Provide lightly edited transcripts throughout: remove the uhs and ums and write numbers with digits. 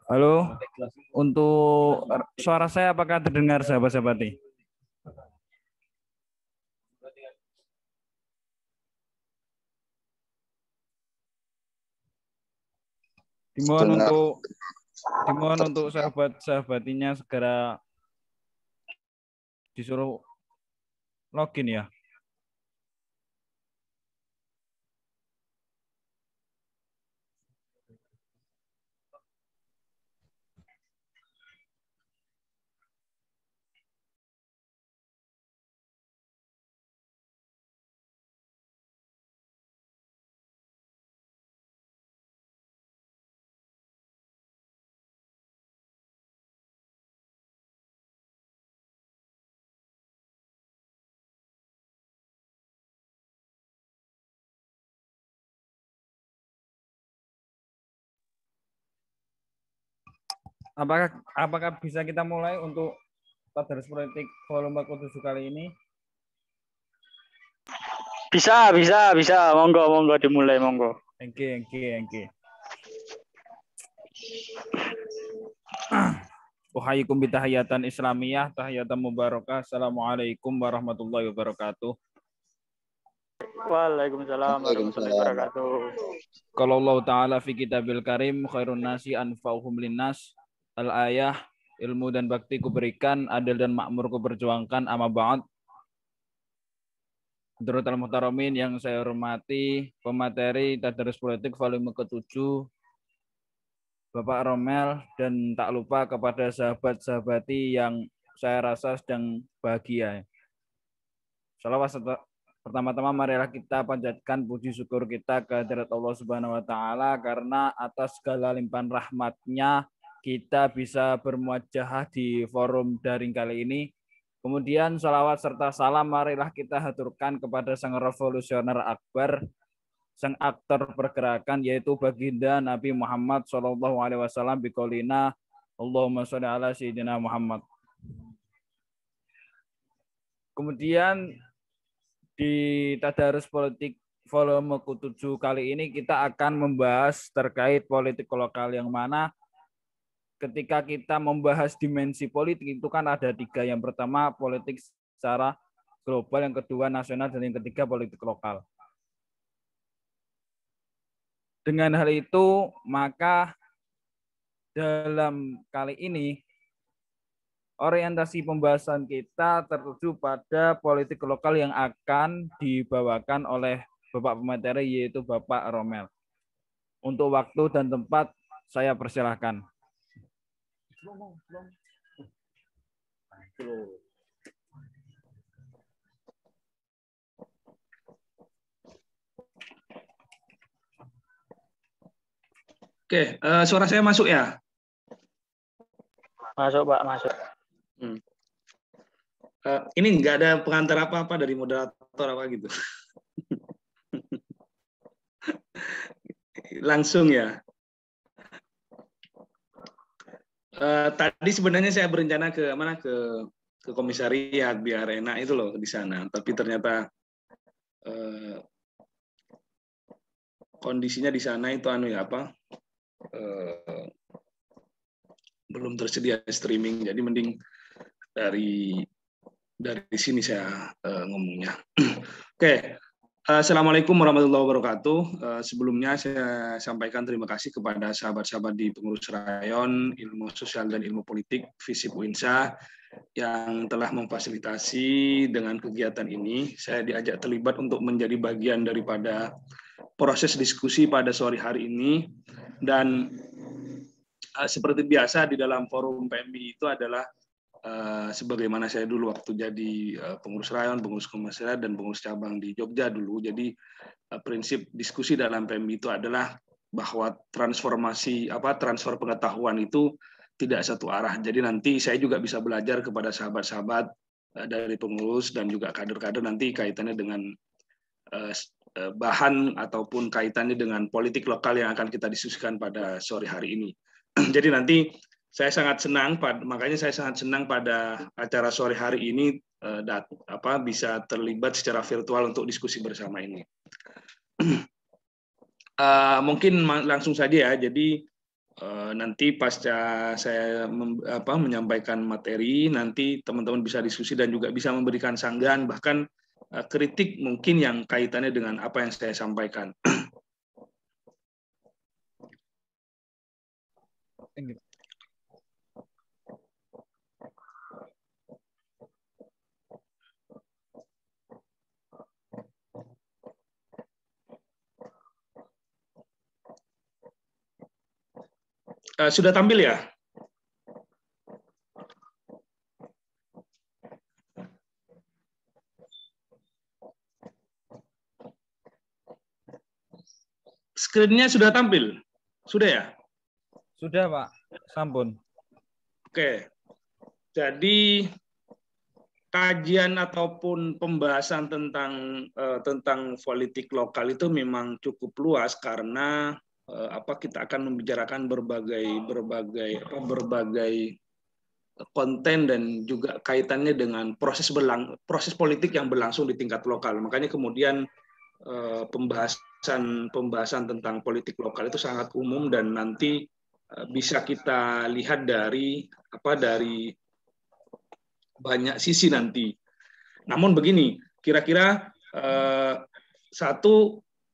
Halo, untuk suara saya apakah terdengar sahabat-sahabati? Dimohon untuk sahabat-sahabatinya segera disuruh login ya. Apakah bisa kita mulai untuk Tadarus Politik volume ke-7 kali ini? Bisa. Monggo dimulai, monggo. Engke. Uhayikum bitahiyatan Islamiyah, tahiyatan mubarakah. Assalamualaikum warahmatullahi wabarakatuh. Waalaikumsalam warahmatullahi wabarakatuh. Kalau Allah Ta'ala fi kitabil karim khairun nasi anfa'uhum linnas al-ayah ilmu dan bakti kuberikan adil dan makmur kuperjuangkan amma ba'd. Hadratul Muhtaramin yang saya hormati, pemateri Tadarus Politik volume ke-7 Bapak Romel, dan tak lupa kepada sahabat-sahabati yang saya rasa sedang bahagia. Salawat pertama-tama marilah kita panjatkan puji syukur kita kehadirat Allah Subhanahu wa taala karena atas segala limpahan rahmatnya kita bisa bermuajahah di forum daring kali ini. Kemudian salawat serta salam marilah kita haturkan kepada sang revolusioner akbar, sang aktor pergerakan yaitu baginda Nabi Muhammad SAW biqaulina Allahumma sholli ala sayyidina Muhammad. Kemudian di Tadarus Politik volume ke-7 kali ini kita akan membahas terkait politik lokal, yang mana ketika kita membahas dimensi politik itu kan ada 3. Yang pertama politik secara global, yang kedua nasional, dan yang ketiga politik lokal. Dengan hal itu, maka dalam kali ini orientasi pembahasan kita tertuju pada politik lokal yang akan dibawakan oleh Bapak pemateri yaitu Bapak Romel. Untuk waktu dan tempat saya persilahkan. Oke, suara saya masuk ya? Masuk, Pak, masuk. Ini nggak ada pengantar apa-apa dari moderator apa gitu. Langsung ya. Tadi sebenarnya saya berencana ke mana, ke komisariat biar enak itu loh di sana, tapi ternyata kondisinya di sana itu belum tersedia streaming, jadi mending dari sini saya ngomongnya. Oke. Assalamualaikum warahmatullahi wabarakatuh. Sebelumnya saya sampaikan terima kasih kepada sahabat-sahabat di pengurus rayon, ilmu sosial dan ilmu politik, FISIP UINSA, yang telah memfasilitasi dengan kegiatan ini. Saya diajak terlibat untuk menjadi bagian daripada proses diskusi pada sore hari ini. Dan seperti biasa di dalam forum PMI itu adalah sebagaimana saya dulu waktu jadi pengurus rayon, pengurus komisariat, dan pengurus cabang di Jogja dulu. Jadi prinsip diskusi dalam PMI itu adalah bahwa transfer pengetahuan itu tidak satu arah. Jadi nanti saya juga bisa belajar kepada sahabat-sahabat dari pengurus dan juga kader-kader nanti kaitannya dengan bahan ataupun kaitannya dengan politik lokal yang akan kita diskusikan pada sore hari ini. Jadi nanti makanya saya sangat senang pada acara sore hari ini bisa terlibat secara virtual untuk diskusi bersama ini. Mungkin langsung saja ya. Jadi nanti pasca saya menyampaikan materi, nanti teman-teman bisa diskusi dan juga bisa memberikan sanggahan, bahkan kritik mungkin yang kaitannya dengan apa yang saya sampaikan. Sudah tampil ya? Screen-nya sudah tampil? Sudah ya? Sudah, Pak. Sampun. Oke. Jadi kajian ataupun pembahasan tentang politik lokal itu memang cukup luas karena kita akan membicarakan berbagai konten dan juga kaitannya dengan proses politik yang berlangsung di tingkat lokal. Makanya kemudian pembahasan tentang politik lokal itu sangat umum dan nanti bisa kita lihat dari banyak sisi nanti. Namun begini, kira-kira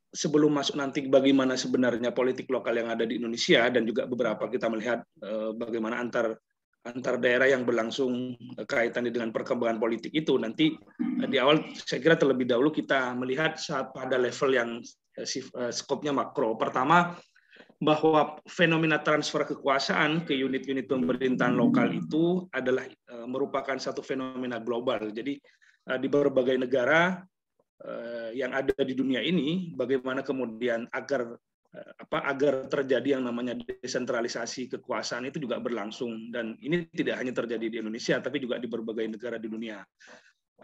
sebelum masuk nanti bagaimana sebenarnya politik lokal yang ada di Indonesia dan juga beberapa kita melihat bagaimana antar daerah yang berlangsung kaitannya dengan perkembangan politik itu, nanti di awal saya kira terlebih dahulu kita melihat pada level yang skopnya makro. Pertama, bahwa fenomena transfer kekuasaan ke unit-unit pemerintahan lokal itu adalah merupakan satu fenomena global. Jadi di berbagai negara yang ada di dunia ini, bagaimana kemudian agar terjadi yang namanya desentralisasi kekuasaan itu juga berlangsung, dan ini tidak hanya terjadi di Indonesia tapi juga di berbagai negara di dunia.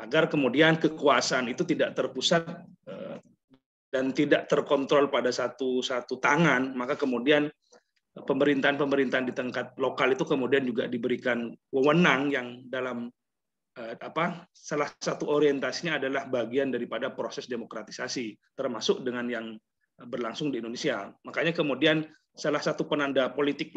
Agar kemudian kekuasaan itu tidak terpusat dan tidak terkontrol pada satu tangan, maka kemudian pemerintahan di tingkat lokal itu kemudian juga diberikan wewenang yang dalam salah satu orientasinya adalah bagian daripada proses demokratisasi, termasuk dengan yang berlangsung di Indonesia. Makanya kemudian salah satu penanda politik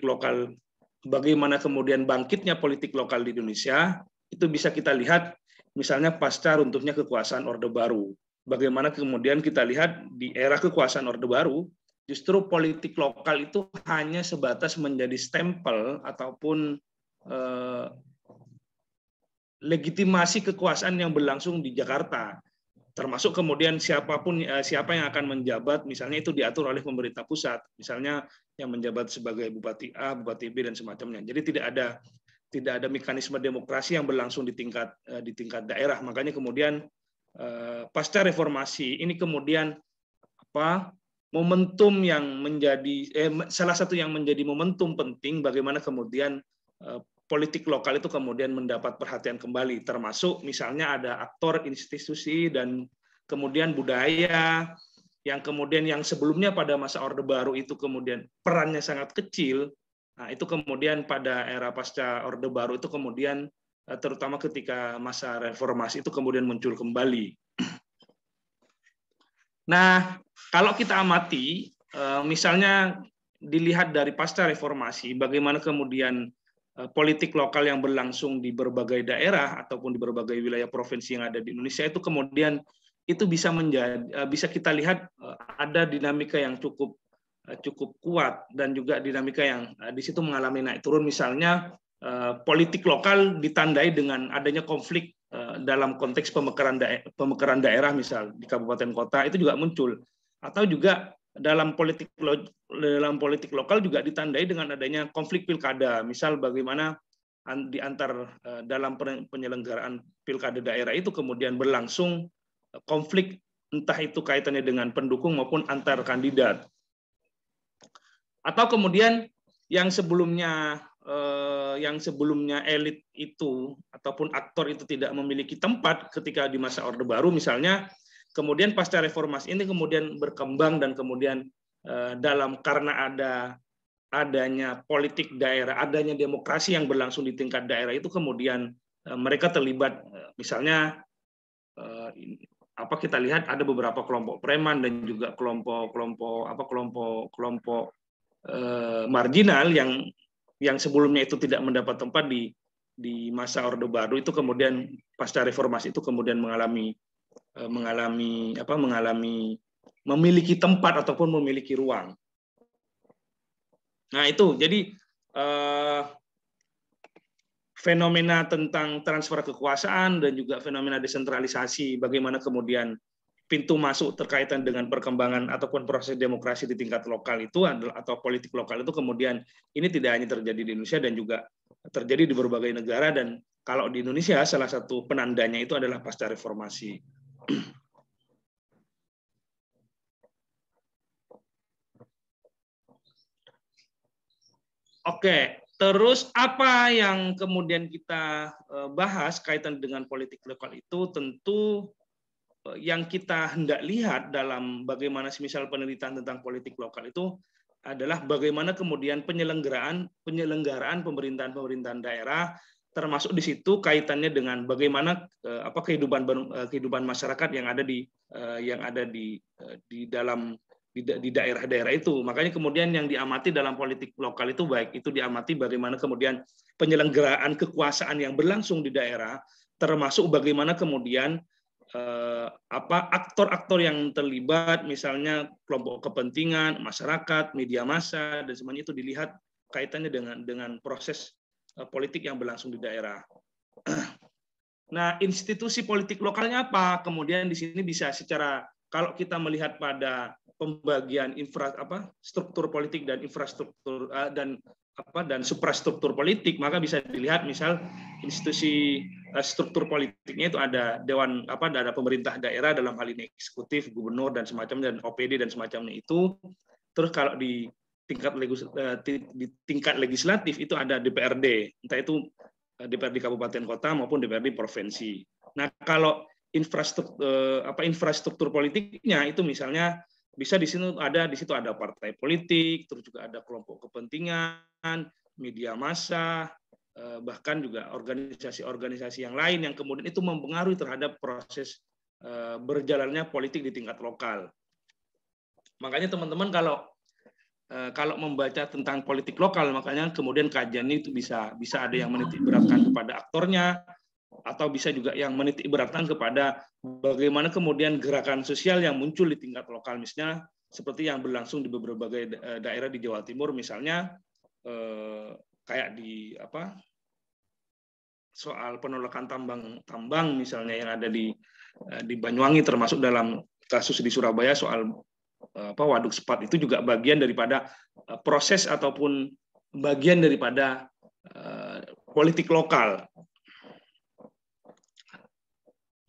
lokal, bagaimana kemudian bangkitnya politik lokal di Indonesia itu bisa kita lihat misalnya pasca runtuhnya kekuasaan Orde Baru. Bagaimana kemudian kita lihat di era kekuasaan Orde Baru, justru politik lokal itu hanya sebatas menjadi stempel ataupun legitimasi kekuasaan yang berlangsung di Jakarta. Termasuk kemudian siapa yang akan menjabat, misalnya itu diatur oleh pemerintah pusat, misalnya yang menjabat sebagai Bupati A, Bupati B, dan semacamnya. Jadi tidak ada mekanisme demokrasi yang berlangsung di tingkat daerah. Makanya kemudian pasca reformasi ini kemudian momentum yang menjadi salah satu yang menjadi momentum penting bagaimana kemudian politik lokal itu kemudian mendapat perhatian kembali, termasuk misalnya ada aktor, institusi, dan kemudian budaya yang sebelumnya pada masa Orde Baru itu kemudian perannya sangat kecil. Nah, itu kemudian pada era pasca Orde Baru itu kemudian terutama ketika masa reformasi itu kemudian muncul kembali. Nah, kalau kita amati, misalnya dilihat dari pasca reformasi, bagaimana kemudian politik lokal yang berlangsung di berbagai daerah ataupun di berbagai wilayah provinsi yang ada di Indonesia itu kemudian itu bisa kita lihat ada dinamika yang cukup kuat dan juga dinamika yang di situ mengalami naik turun. Misalnya politik lokal ditandai dengan adanya konflik dalam konteks pemekaran daerah, misal di kabupaten kota itu juga muncul, atau juga dalam politik lokal juga ditandai dengan adanya konflik pilkada, misal bagaimana dalam penyelenggaraan pilkada daerah itu kemudian berlangsung konflik, entah itu kaitannya dengan pendukung maupun antar kandidat. Atau kemudian yang sebelumnya yang sebelumnya elit itu ataupun aktor itu tidak memiliki tempat ketika di masa Orde Baru misalnya, kemudian pasca reformasi ini kemudian berkembang dan kemudian karena adanya politik daerah, adanya demokrasi yang berlangsung di tingkat daerah itu kemudian mereka terlibat, misalnya kita lihat ada beberapa kelompok preman dan juga kelompok marginal yang sebelumnya itu tidak mendapat tempat di masa Orde Baru itu kemudian pasca reformasi itu kemudian mengalami memiliki tempat ataupun memiliki ruang. Nah itu jadi fenomena tentang transfer kekuasaan dan juga fenomena desentralisasi, bagaimana kemudian pintu masuk terkaitan dengan perkembangan ataupun proses demokrasi di tingkat lokal itu atau politik lokal itu kemudian ini tidak hanya terjadi di Indonesia dan juga terjadi di berbagai negara, dan kalau di Indonesia salah satu penandanya itu adalah pasca reformasi. Oke, terus apa yang kemudian kita bahas kaitan dengan politik lokal itu tentu yang kita hendak lihat dalam bagaimana semisal penelitian tentang politik lokal itu adalah bagaimana kemudian penyelenggaraan pemerintahan daerah, termasuk di situ kaitannya dengan bagaimana kehidupan masyarakat yang ada di daerah-daerah itu. Makanya kemudian yang diamati dalam politik lokal itu baik itu diamati bagaimana kemudian penyelenggaraan kekuasaan yang berlangsung di daerah, termasuk bagaimana kemudian aktor-aktor yang terlibat, misalnya kelompok kepentingan, masyarakat, media massa, dan semuanya itu dilihat kaitannya dengan proses politik yang berlangsung di daerah. Nah, institusi politik lokalnya apa? Kemudian di sini bisa kalau kita melihat pada pembagian struktur politik dan infrastruktur dan suprastruktur politik, maka bisa dilihat misal institusi struktur politiknya itu ada ada pemerintah daerah dalam hal ini eksekutif, gubernur dan semacamnya, dan OPD dan semacamnya itu. Terus kalau di tingkat legislatif itu ada DPRD, entah itu DPRD kabupaten kota maupun DPRD provinsi. Nah, kalau infrastruktur politiknya itu misalnya bisa di situ ada partai politik, terus juga ada kelompok kepentingan, media massa, bahkan juga organisasi-organisasi yang lain yang kemudian itu mempengaruhi terhadap proses berjalannya politik di tingkat lokal. Makanya teman-teman kalau membaca tentang politik lokal, makanya kemudian kajiannya itu bisa ada yang menitik beratkan kepada aktornya, atau bisa juga yang menitik beratkan kepada bagaimana kemudian gerakan sosial yang muncul di tingkat lokal, misalnya seperti yang berlangsung di beberapa daerah di Jawa Timur, misalnya kayak soal penolakan tambang misalnya yang ada di Banyuwangi, termasuk dalam kasus di Surabaya soal waduk sepat, itu juga bagian daripada proses ataupun bagian daripada politik lokal.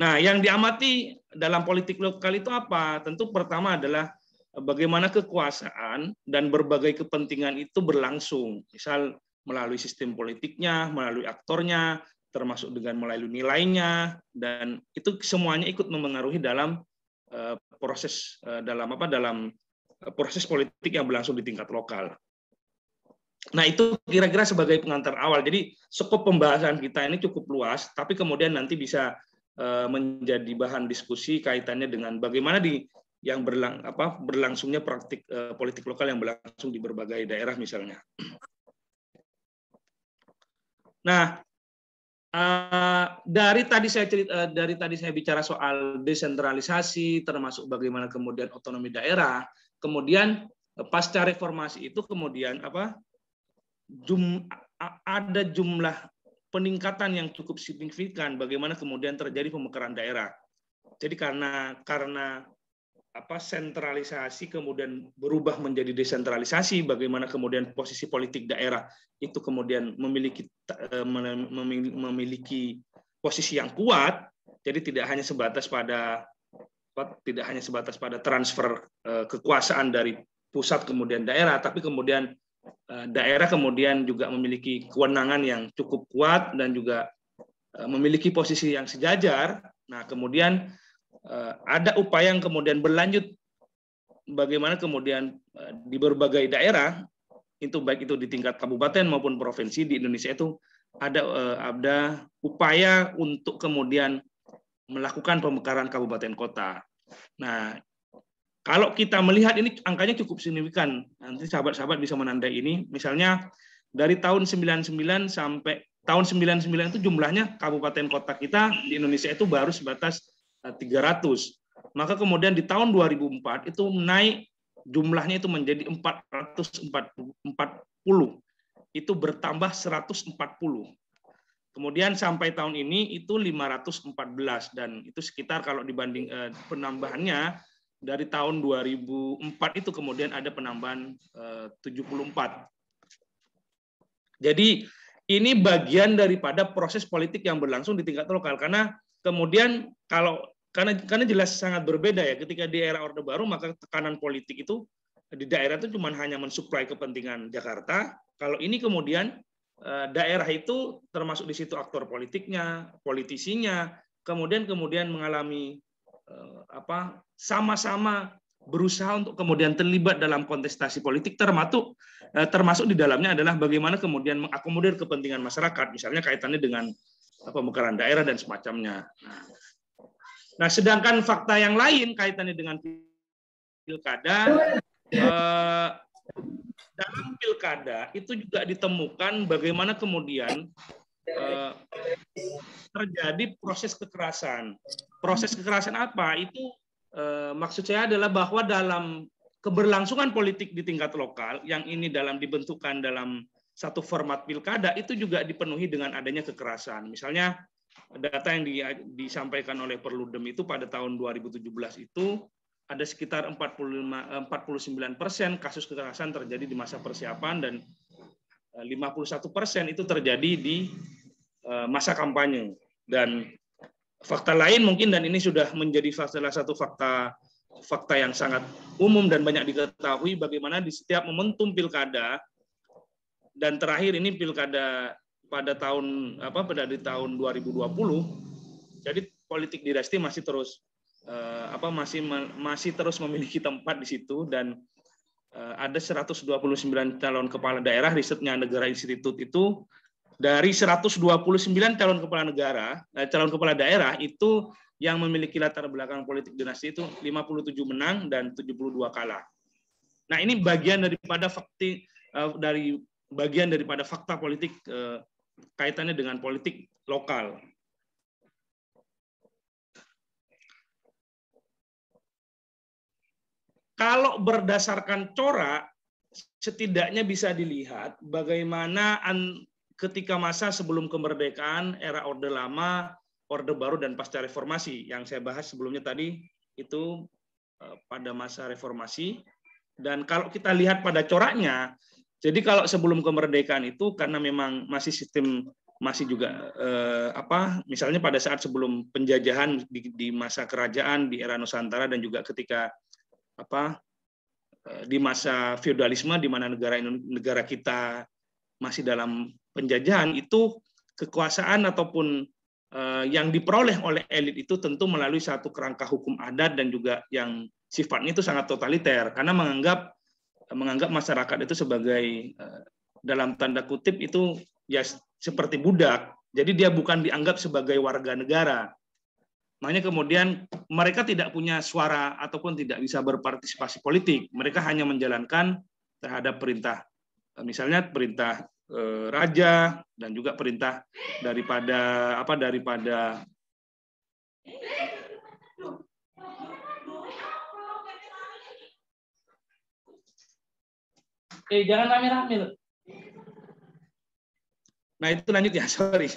Nah, yang diamati dalam politik lokal itu apa? Tentu pertama adalah bagaimana kekuasaan dan berbagai kepentingan itu berlangsung. Misal melalui sistem politiknya, melalui aktornya, termasuk dengan melalui nilainya, dan itu semuanya ikut mempengaruhi dalam proses politik yang berlangsung di tingkat lokal. Nah, itu kira-kira sebagai pengantar awal. Jadi skop pembahasan kita ini cukup luas, tapi kemudian nanti bisa menjadi bahan diskusi kaitannya dengan bagaimana berlangsungnya praktik politik lokal yang berlangsung di berbagai daerah misalnya. Nah, dari tadi saya bicara soal desentralisasi, termasuk bagaimana kemudian otonomi daerah, kemudian pasca reformasi itu kemudian ada jumlah peningkatan yang cukup signifikan bagaimana kemudian terjadi pemekaran daerah. Jadi karena sentralisasi kemudian berubah menjadi desentralisasi, bagaimana kemudian posisi politik daerah itu kemudian memiliki posisi yang kuat. Jadi tidak hanya sebatas pada transfer kekuasaan dari pusat kemudian daerah, tapi kemudian daerah kemudian juga memiliki kewenangan yang cukup kuat dan juga memiliki posisi yang sejajar. Nah, kemudian ada upaya yang kemudian berlanjut bagaimana kemudian di berbagai daerah itu baik itu di tingkat kabupaten maupun provinsi di Indonesia itu ada upaya untuk kemudian melakukan pemekaran kabupaten kota. Nah, kalau kita melihat ini angkanya cukup signifikan. Nanti sahabat-sahabat bisa menandai ini. Misalnya dari tahun 99 sampai tahun 99 itu jumlahnya kabupaten kota kita di Indonesia itu baru sebatas 300. Maka kemudian di tahun 2004 itu naik jumlahnya itu menjadi 440. Itu bertambah 140. Kemudian sampai tahun ini itu 514 dan itu sekitar kalau dibanding penambahannya dari tahun 2004 itu kemudian ada penambahan 74. Jadi ini bagian daripada proses politik yang berlangsung di tingkat lokal karena kemudian karena jelas sangat berbeda ya ketika di era Orde Baru maka tekanan politik itu di daerah itu cuma hanya mensuplai kepentingan Jakarta. Kalau ini kemudian daerah itu termasuk di situ aktor politiknya, politisinya, kemudian mengalami sama-sama berusaha untuk kemudian terlibat dalam kontestasi politik termasuk di dalamnya adalah bagaimana kemudian mengakomodir kepentingan masyarakat, misalnya kaitannya dengan pemekaran daerah dan semacamnya. Nah, sedangkan fakta yang lain kaitannya dengan pilkada, dalam pilkada itu juga ditemukan bagaimana kemudian terjadi proses kekerasan. Proses kekerasan apa? Itu maksud saya adalah bahwa dalam keberlangsungan politik di tingkat lokal yang ini dibentukkan dalam satu format pilkada itu juga dipenuhi dengan adanya kekerasan. Misalnya data yang disampaikan oleh Perludem itu pada tahun 2017 itu ada sekitar 49% kasus kekerasan terjadi di masa persiapan dan 51% itu terjadi di masa kampanye. Dan fakta lain mungkin, dan ini sudah menjadi salah satu fakta yang sangat umum dan banyak diketahui, bagaimana di setiap momentum pilkada, dan terakhir ini pilkada pada tahun 2020, jadi politik dinasti masih terus masih terus memiliki tempat di situ, dan ada 129 calon kepala daerah. Risetnya Negara Institute itu dari 129 calon kepala daerah itu yang memiliki latar belakang politik dinasti itu 57 menang dan 72 kalah. Nah, ini bagian daripada fakta politik kaitannya dengan politik lokal. Kalau berdasarkan corak, setidaknya bisa dilihat bagaimana ketika masa sebelum kemerdekaan, era Orde Lama, Orde Baru, dan pasca reformasi. Yang saya bahas sebelumnya tadi, itu pada masa reformasi. Dan kalau kita lihat pada coraknya, jadi kalau sebelum kemerdekaan itu, karena memang masih sistem, masih juga, misalnya pada saat sebelum penjajahan di masa kerajaan, di era Nusantara, dan juga ketika di masa feodalisme di mana negara kita masih dalam penjajahan, itu kekuasaan ataupun yang diperoleh oleh elit itu tentu melalui satu kerangka hukum adat dan juga yang sifatnya itu sangat totaliter karena menganggap masyarakat itu sebagai dalam tanda kutip itu ya seperti budak. Jadi dia bukan dianggap sebagai warga negara. Makanya kemudian mereka tidak punya suara ataupun tidak bisa berpartisipasi politik. Mereka hanya menjalankan terhadap perintah, misalnya perintah raja dan juga perintah daripada jangan rame-rame. Nah, itu lanjut ya, sorry.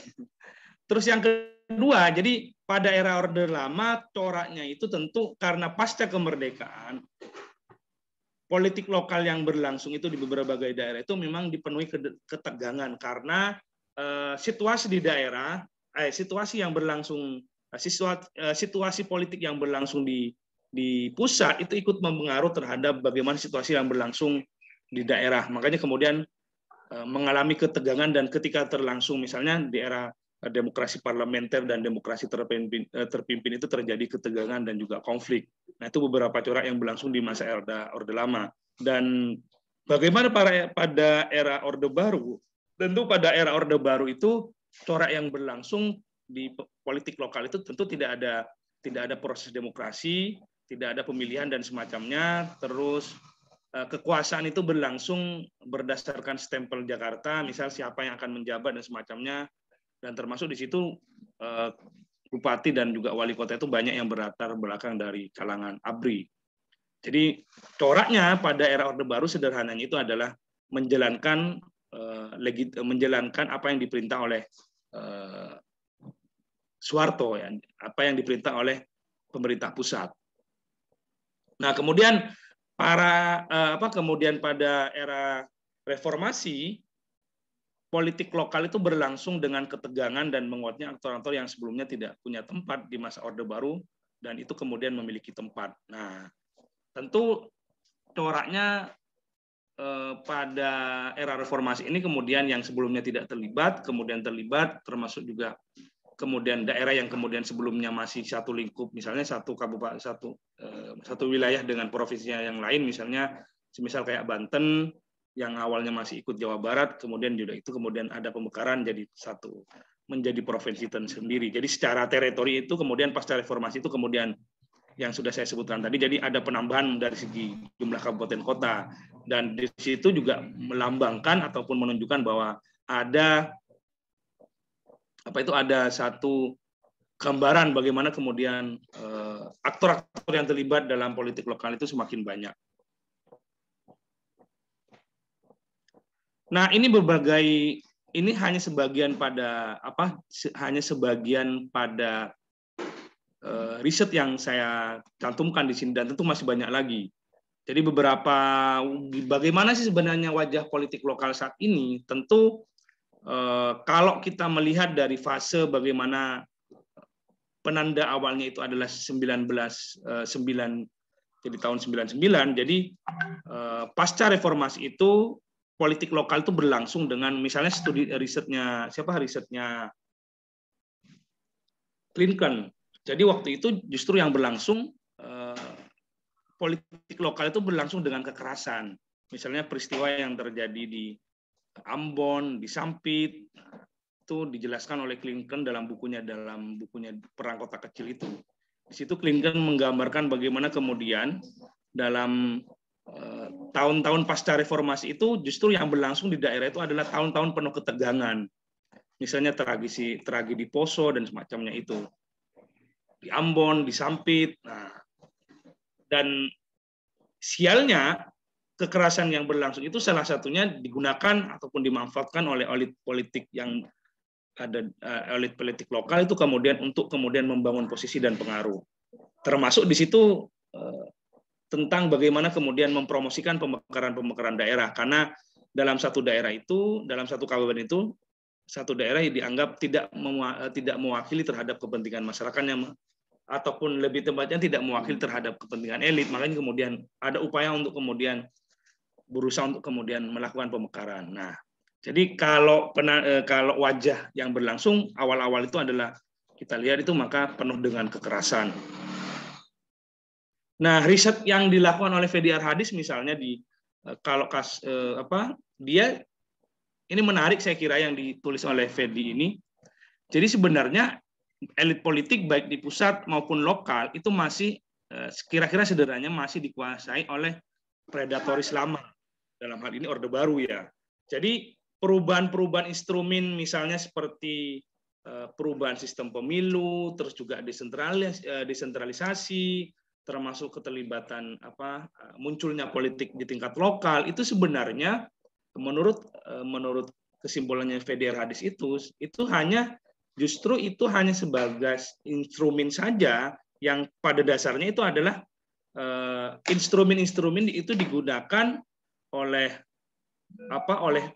Terus yang kedua, jadi pada era Orde Lama, coraknya itu tentu karena pasca kemerdekaan, politik lokal yang berlangsung itu di berbagai daerah itu memang dipenuhi ketegangan karena situasi di daerah, situasi politik yang berlangsung di pusat itu ikut mempengaruhi terhadap bagaimana situasi yang berlangsung di daerah. Makanya kemudian mengalami ketegangan, dan ketika terlangsung misalnya di era demokrasi parlementer dan demokrasi terpimpin itu terjadi ketegangan dan juga konflik. Nah, itu beberapa corak yang berlangsung di masa Orde Lama. Dan bagaimana pada era Orde Baru? Tentu pada era Orde Baru itu corak yang berlangsung di politik lokal itu tentu tidak ada proses demokrasi, tidak ada pemilihan dan semacamnya. Terus kekuasaan itu berlangsung berdasarkan stempel Jakarta, misal siapa yang akan menjabat dan semacamnya, dan termasuk di situ bupati dan juga wali kota itu banyak yang berlatar belakang dari kalangan ABRI. Jadi coraknya pada era Orde Baru sederhananya itu adalah menjalankan apa yang diperintah oleh Soeharto, ya, apa yang diperintah oleh pemerintah pusat. Nah, kemudian kemudian pada era reformasi, politik lokal itu berlangsung dengan ketegangan dan menguatnya aktor-aktor yang sebelumnya tidak punya tempat di masa Orde Baru, dan itu kemudian memiliki tempat. Nah, tentu coraknya pada era reformasi ini kemudian yang sebelumnya tidak terlibat, kemudian terlibat, termasuk juga kemudian daerah yang kemudian sebelumnya masih satu lingkup, misalnya satu kabupaten, satu wilayah dengan provinsinya yang lain, misalnya semisal kayak Banten yang awalnya masih ikut Jawa Barat, kemudian juga itu kemudian ada pemekaran jadi satu, menjadi provinsi tersendiri. Jadi secara teritori itu kemudian pasca reformasi itu kemudian yang sudah saya sebutkan tadi, jadi ada penambahan dari segi jumlah kabupaten kota, dan di situ juga melambangkan ataupun menunjukkan bahwa ada satu gambaran bagaimana kemudian aktor-aktor yang terlibat dalam politik lokal itu semakin banyak. Nah, ini hanya sebagian pada riset yang saya cantumkan di sini, dan tentu masih banyak lagi. Jadi bagaimana sih sebenarnya wajah politik lokal saat ini? Tentu kalau kita melihat dari fase bagaimana penanda awalnya itu adalah jadi tahun 99, jadi pasca reformasi itu politik lokal itu berlangsung dengan misalnya studi risetnya Clinton. Jadi waktu itu justru yang berlangsung politik lokal itu berlangsung dengan kekerasan. Misalnya peristiwa yang terjadi di Ambon, di Sampit, itu dijelaskan oleh Clinton dalam bukunya Perang Kota Kecil itu. Di situ Clinton menggambarkan bagaimana kemudian dalam tahun-tahun pasca reformasi itu justru yang berlangsung di daerah itu adalah tahun-tahun penuh ketegangan. Misalnya tragedi Poso dan semacamnya itu. Di Ambon, di Sampit. Nah, dan sialnya kekerasan yang berlangsung itu salah satunya digunakan ataupun dimanfaatkan oleh elit politik yang ada, elit politik lokal itu kemudian untuk kemudian membangun posisi dan pengaruh. Termasuk di situ tentang bagaimana kemudian mempromosikan pemekaran daerah, karena dalam satu daerah itu, dalam satu kabupaten itu, satu daerah dianggap tidak mewakili terhadap kepentingan masyarakatnya, ataupun lebih tepatnya tidak mewakili terhadap kepentingan elit. Makanya kemudian ada upaya untuk kemudian berusaha untuk kemudian melakukan pemekaran. Nah, jadi kalau wajah yang berlangsung awal-awal itu adalah kita lihat itu maka penuh dengan kekerasan. Nah, riset yang dilakukan oleh Fedi Arhadis misalnya dia ini menarik saya kira yang ditulis oleh Fedi ini. Jadi sebenarnya elit politik baik di pusat maupun lokal itu masih kira-kira sederhananya masih dikuasai oleh predatoris lama. Dalam hal ini Orde Baru ya. Jadi perubahan-perubahan instrumen misalnya seperti perubahan sistem pemilu, terus juga desentralisasi, termasuk keterlibatan munculnya politik di tingkat lokal, itu sebenarnya menurut kesimpulannya Fedi Arhadis itu hanya sebagai instrumen saja yang pada dasarnya itu adalah instrumen-instrumen itu digunakan oleh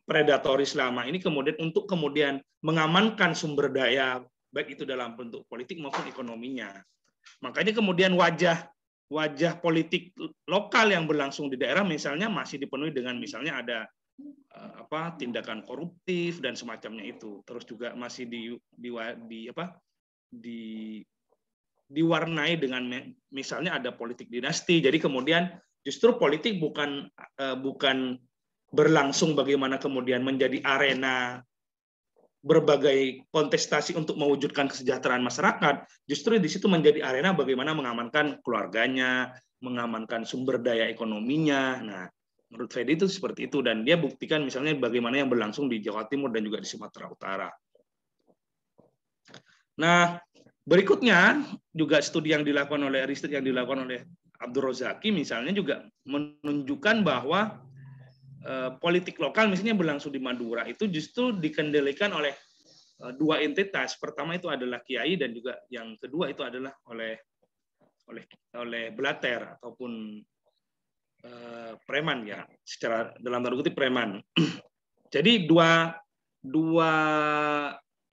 predatoris lama ini untuk kemudian mengamankan sumber daya baik itu dalam bentuk politik maupun ekonominya. Makanya kemudian wajah wajah politik lokal yang berlangsung di daerah misalnya masih dipenuhi dengan misalnya ada tindakan koruptif dan semacamnya itu. Terus juga masih diwarnai dengan misalnya ada politik dinasti. Jadi kemudian justru politik bukan berlangsung bagaimana kemudian menjadi arena berbagai kontestasi untuk mewujudkan kesejahteraan masyarakat, justru di situ menjadi arena bagaimana mengamankan keluarganya, mengamankan sumber daya ekonominya. Nah, menurut Fedi itu seperti itu, dan dia buktikan misalnya bagaimana yang berlangsung di Jawa Timur dan juga di Sumatera Utara. Nah, berikutnya juga studi yang dilakukan oleh riset yang dilakukan oleh Abdul Rozaki misalnya juga menunjukkan bahwa politik lokal misalnya berlangsung di Madura itu justru dikendalikan oleh dua entitas. Pertama itu adalah kiai dan juga yang kedua itu adalah oleh blater ataupun preman ya, secara dalam tanda kutip preman. Jadi dua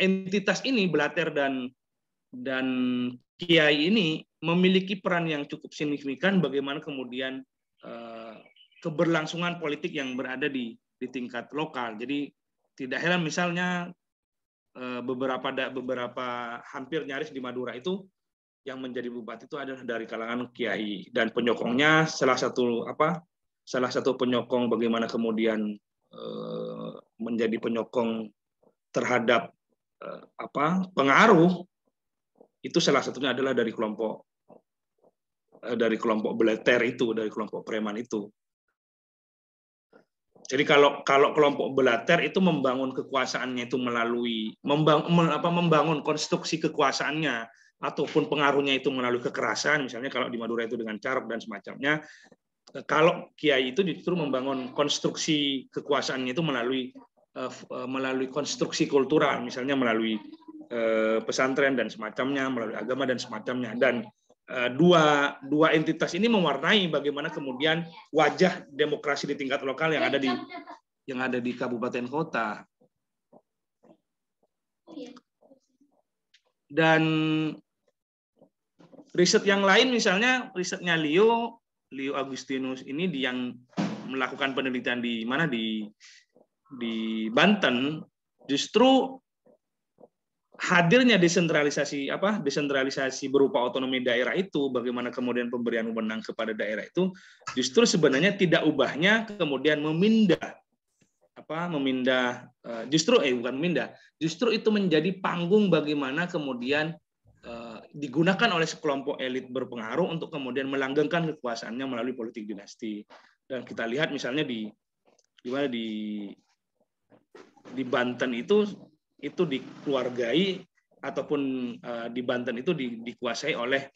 entitas ini, blater dan kiai ini memiliki peran yang cukup signifikan bagaimana kemudian keberlangsungan politik yang berada di tingkat lokal. Jadi tidak heran misalnya beberapa hampir nyaris di Madura itu yang menjadi bupati itu adalah dari kalangan kiai, dan penyokongnya salah satu penyokong bagaimana kemudian menjadi penyokong terhadap pengaruh itu salah satunya adalah dari kelompok blater itu, dari kelompok preman itu. Jadi kalau kelompok blater itu membangun kekuasaannya itu melalui membangun konstruksi kekuasaannya ataupun pengaruhnya itu melalui kekerasan, misalnya kalau di Madura itu dengan carok dan semacamnya. Kalau kiai itu justru membangun konstruksi kekuasaannya itu melalui konstruksi kultural, misalnya melalui pesantren dan semacamnya, melalui agama dan semacamnya. Dan dua entitas ini mewarnai bagaimana kemudian wajah demokrasi di tingkat lokal yang ada di kabupaten kota. Dan riset yang lain misalnya risetnya Leo Agustinus ini yang melakukan penelitian di Banten, justru hadirnya desentralisasi berupa otonomi daerah itu, bagaimana kemudian pemberian wewenang kepada daerah itu justru sebenarnya tidak ubahnya kemudian justru itu menjadi panggung bagaimana kemudian digunakan oleh sekelompok elit berpengaruh untuk kemudian melanggengkan kekuasaannya melalui politik dinasti. Dan kita lihat misalnya di Banten itu dikeluargai ataupun di Banten itu dikuasai oleh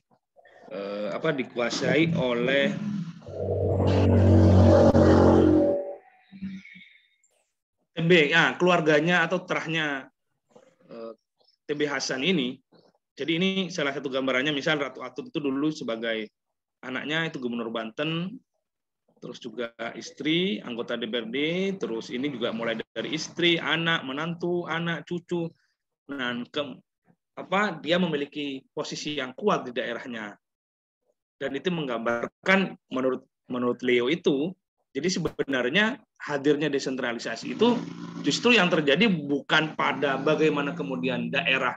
TB, keluarganya atau terahnya TB Hasan ini. Jadi ini salah satu gambarannya, misal Ratu Atut itu dulu sebagai anaknya itu gubernur Banten, terus juga istri, anggota DPRD, terus ini juga mulai dari istri, anak, menantu, anak, cucu. Nah, dia memiliki posisi yang kuat di daerahnya. Dan itu menggambarkan menurut Leo itu, jadi sebenarnya hadirnya desentralisasi itu justru yang terjadi bukan pada bagaimana kemudian daerah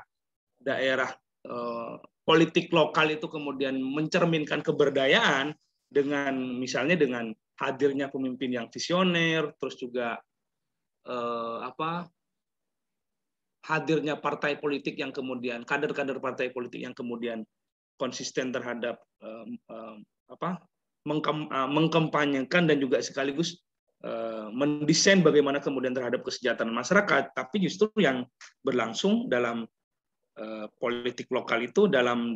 politik lokal itu kemudian mencerminkan keberdayaan misalnya dengan hadirnya pemimpin yang visioner, terus juga hadirnya partai politik yang kemudian kader-kader partai politik yang kemudian konsisten terhadap mengkampanyekan dan juga sekaligus mendesain bagaimana kemudian terhadap kesejahteraan masyarakat, tapi justru yang berlangsung dalam politik lokal itu dalam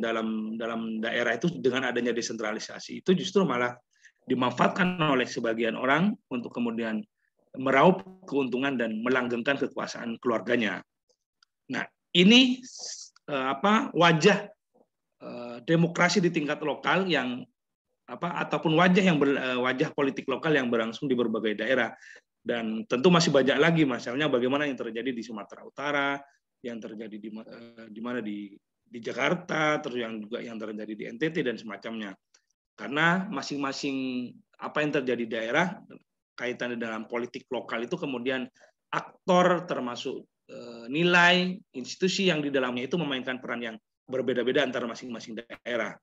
daerah itu dengan adanya desentralisasi itu justru malah dimanfaatkan oleh sebagian orang untuk kemudian meraup keuntungan dan melanggengkan kekuasaan keluarganya. Nah, ini wajah demokrasi di tingkat lokal yang ataupun wajah politik lokal yang berlangsung di berbagai daerah. Dan tentu masih banyak lagi, misalnya bagaimana yang terjadi di Sumatera Utara, yang terjadi di Jakarta, terus yang terjadi di NTT dan semacamnya. Karena masing-masing apa yang terjadi di daerah kaitannya dengan politik lokal itu kemudian aktor termasuk nilai institusi yang di dalamnya itu memainkan peran yang berbeda-beda antara masing-masing daerah.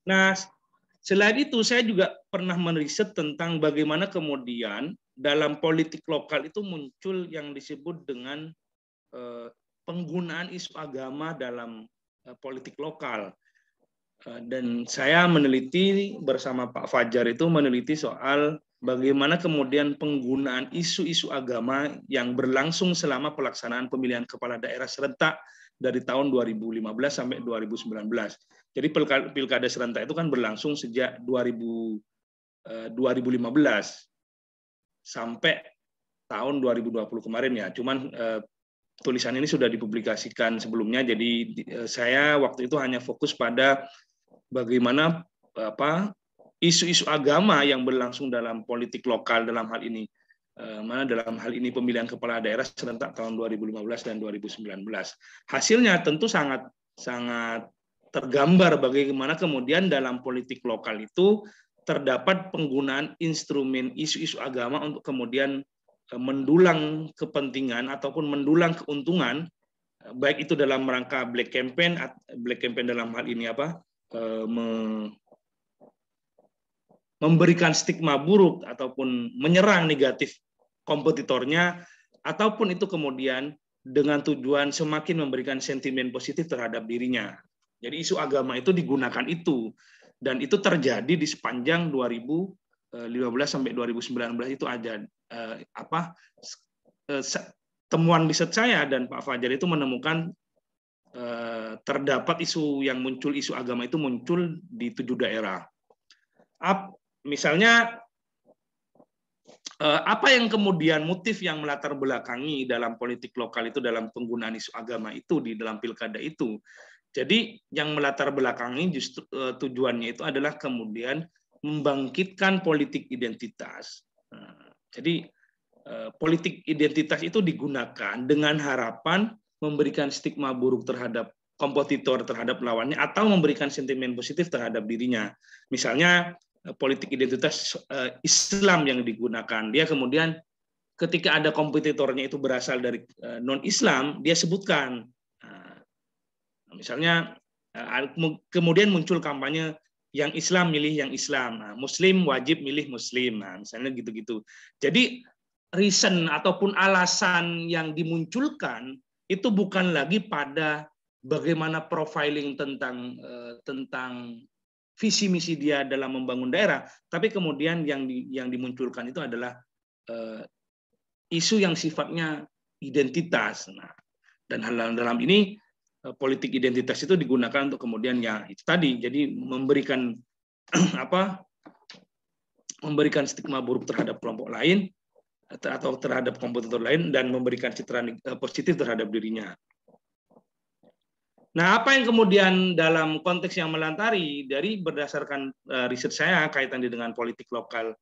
Nah, selain itu saya juga pernah meriset tentang bagaimana kemudian dalam politik lokal itu muncul yang disebut dengan penggunaan isu agama dalam politik lokal. Dan saya meneliti bersama Pak Fajar itu meneliti soal bagaimana kemudian penggunaan isu-isu agama yang berlangsung selama pelaksanaan pemilihan kepala daerah serentak dari tahun 2015 sampai 2019. Jadi pilkada serentak itu kan berlangsung sejak 2015 sampai tahun 2020 kemarin ya. Cuman tulisan ini sudah dipublikasikan sebelumnya, jadi saya waktu itu hanya fokus pada bagaimana isu-isu agama yang berlangsung dalam politik lokal dalam hal ini. Dalam hal ini pemilihan kepala daerah serentak tahun 2015 dan 2019. Hasilnya tentu sangat tergambar bagaimana kemudian dalam politik lokal itu terdapat penggunaan instrumen isu-isu agama untuk kemudian mendulang kepentingan ataupun mendulang keuntungan, baik itu dalam rangka black campaign dalam hal ini memberikan stigma buruk ataupun menyerang negatif kompetitornya, ataupun itu kemudian dengan tujuan semakin memberikan sentimen positif terhadap dirinya. Jadi isu agama itu digunakan itu, dan itu terjadi di sepanjang 2015 sampai 2019 itu ada temuan riset saya dan Pak Fajar itu menemukan terdapat isu yang muncul, isu agama itu muncul di 7 daerah. Misalnya apa yang kemudian motif yang melatar belakangi dalam politik lokal itu dalam penggunaan isu agama itu di dalam pilkada itu. Jadi yang melatar belakangi justru tujuannya itu adalah kemudian membangkitkan politik identitas. Jadi politik identitas itu digunakan dengan harapan memberikan stigma buruk terhadap kompetitor, terhadap lawannya, atau memberikan sentimen positif terhadap dirinya. Misalnya politik identitas Islam yang digunakan, dia kemudian ketika ada kompetitornya itu berasal dari non-Islam, dia sebutkan. Misalnya kemudian muncul kampanye yang Islam milih yang Islam, Muslim wajib milih Muslim, misalnya gitu-gitu. Jadi reason ataupun alasan yang dimunculkan itu bukan lagi pada bagaimana profiling tentang visi misi dia dalam membangun daerah, tapi kemudian yang dimunculkan itu adalah isu yang sifatnya identitas. Dan hal dalam ini politik identitas itu digunakan untuk kemudian ya itu tadi, jadi memberikan memberikan stigma buruk terhadap kelompok lain atau terhadap kompetitor lain dan memberikan citra positif terhadap dirinya. Nah, apa yang kemudian dalam konteks yang melantari dari berdasarkan riset saya kaitan dengan politik lokal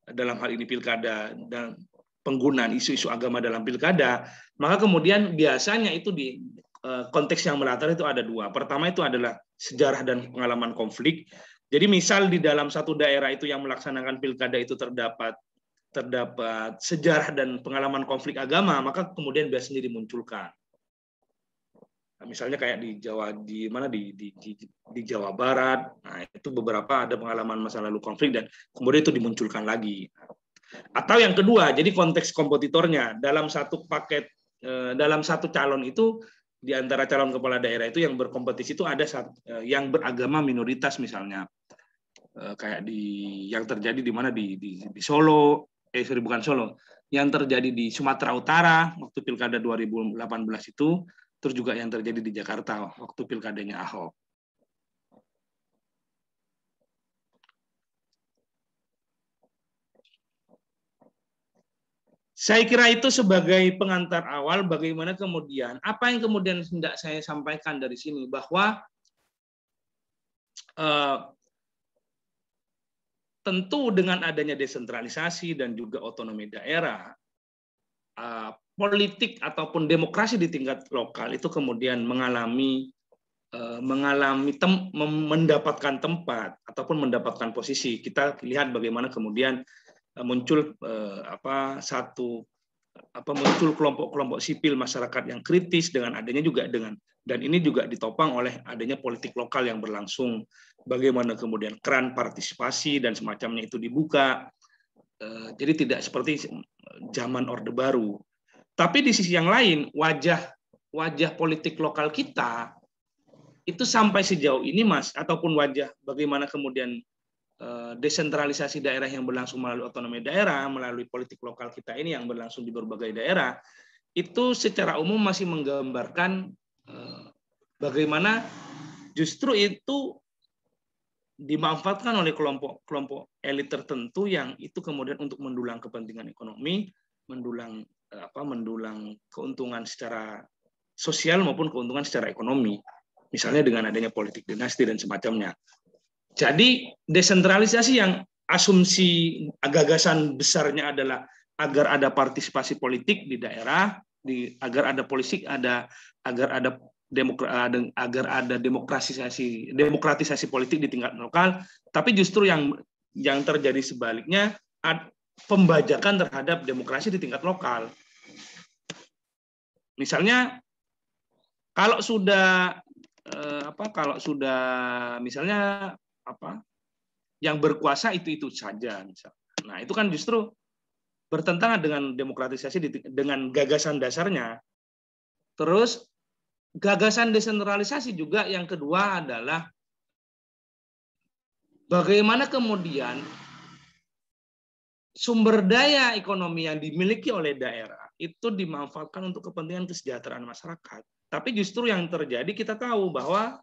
dalam hal ini pilkada dan penggunaan isu-isu agama dalam pilkada, maka kemudian biasanya itu di konteks yang melantari itu ada dua. Pertama itu adalah sejarah dan pengalaman konflik. Jadi misal di dalam satu daerah itu yang melaksanakan pilkada itu terdapat sejarah dan pengalaman konflik agama, maka kemudian biasanya dimunculkan. Nah, misalnya kayak di Jawa, di Jawa Barat, nah itu beberapa ada pengalaman masa lalu konflik dan kemudian itu dimunculkan lagi. Atau yang kedua, jadi konteks kompetitornya dalam satu paket, dalam satu calon itu di antara calon kepala daerah itu yang berkompetisi itu ada yang beragama minoritas misalnya, kayak yang terjadi di mana di Solo, bukan Solo, yang terjadi di Sumatera Utara waktu pilkada 2018 itu, terus juga yang terjadi di Jakarta waktu pilkadanya Ahok. Saya kira itu sebagai pengantar awal bagaimana kemudian, apa yang kemudian hendak saya sampaikan dari sini, bahwa tentu dengan adanya desentralisasi dan juga otonomi daerah, politik ataupun demokrasi di tingkat lokal itu kemudian mendapatkan tempat ataupun mendapatkan posisi. Kita lihat bagaimana kemudian muncul muncul kelompok-kelompok sipil masyarakat yang kritis dan ini juga ditopang oleh adanya politik lokal yang berlangsung. Bagaimana kemudian keran partisipasi dan semacamnya itu dibuka. Jadi tidak seperti zaman Orde Baru. Tapi di sisi yang lain, wajah politik lokal kita itu sampai sejauh ini, Mas, ataupun wajah bagaimana kemudian desentralisasi daerah yang berlangsung melalui otonomi daerah, melalui politik lokal kita ini yang berlangsung di berbagai daerah, itu secara umum masih menggambarkan bagaimana justru itu dimanfaatkan oleh kelompok elit tertentu yang itu kemudian untuk mendulang kepentingan ekonomi, mendulang keuntungan secara sosial maupun keuntungan secara ekonomi, misalnya dengan adanya politik dinasti dan semacamnya. Jadi desentralisasi yang asumsi gagasan besarnya adalah agar ada partisipasi politik di daerah, agar ada demokratisasi politik di tingkat lokal, tapi justru yang terjadi sebaliknya, pembajakan terhadap demokrasi di tingkat lokal. Misalnya kalau sudah misalnya yang berkuasa itu saja, misalnya. Nah, itu kan justru bertentangan dengan demokratisasi dengan gagasan dasarnya. Terus gagasan desentralisasi juga yang kedua adalah bagaimana kemudian sumber daya ekonomi yang dimiliki oleh daerah itu dimanfaatkan untuk kepentingan kesejahteraan masyarakat. Tapi justru yang terjadi kita tahu bahwa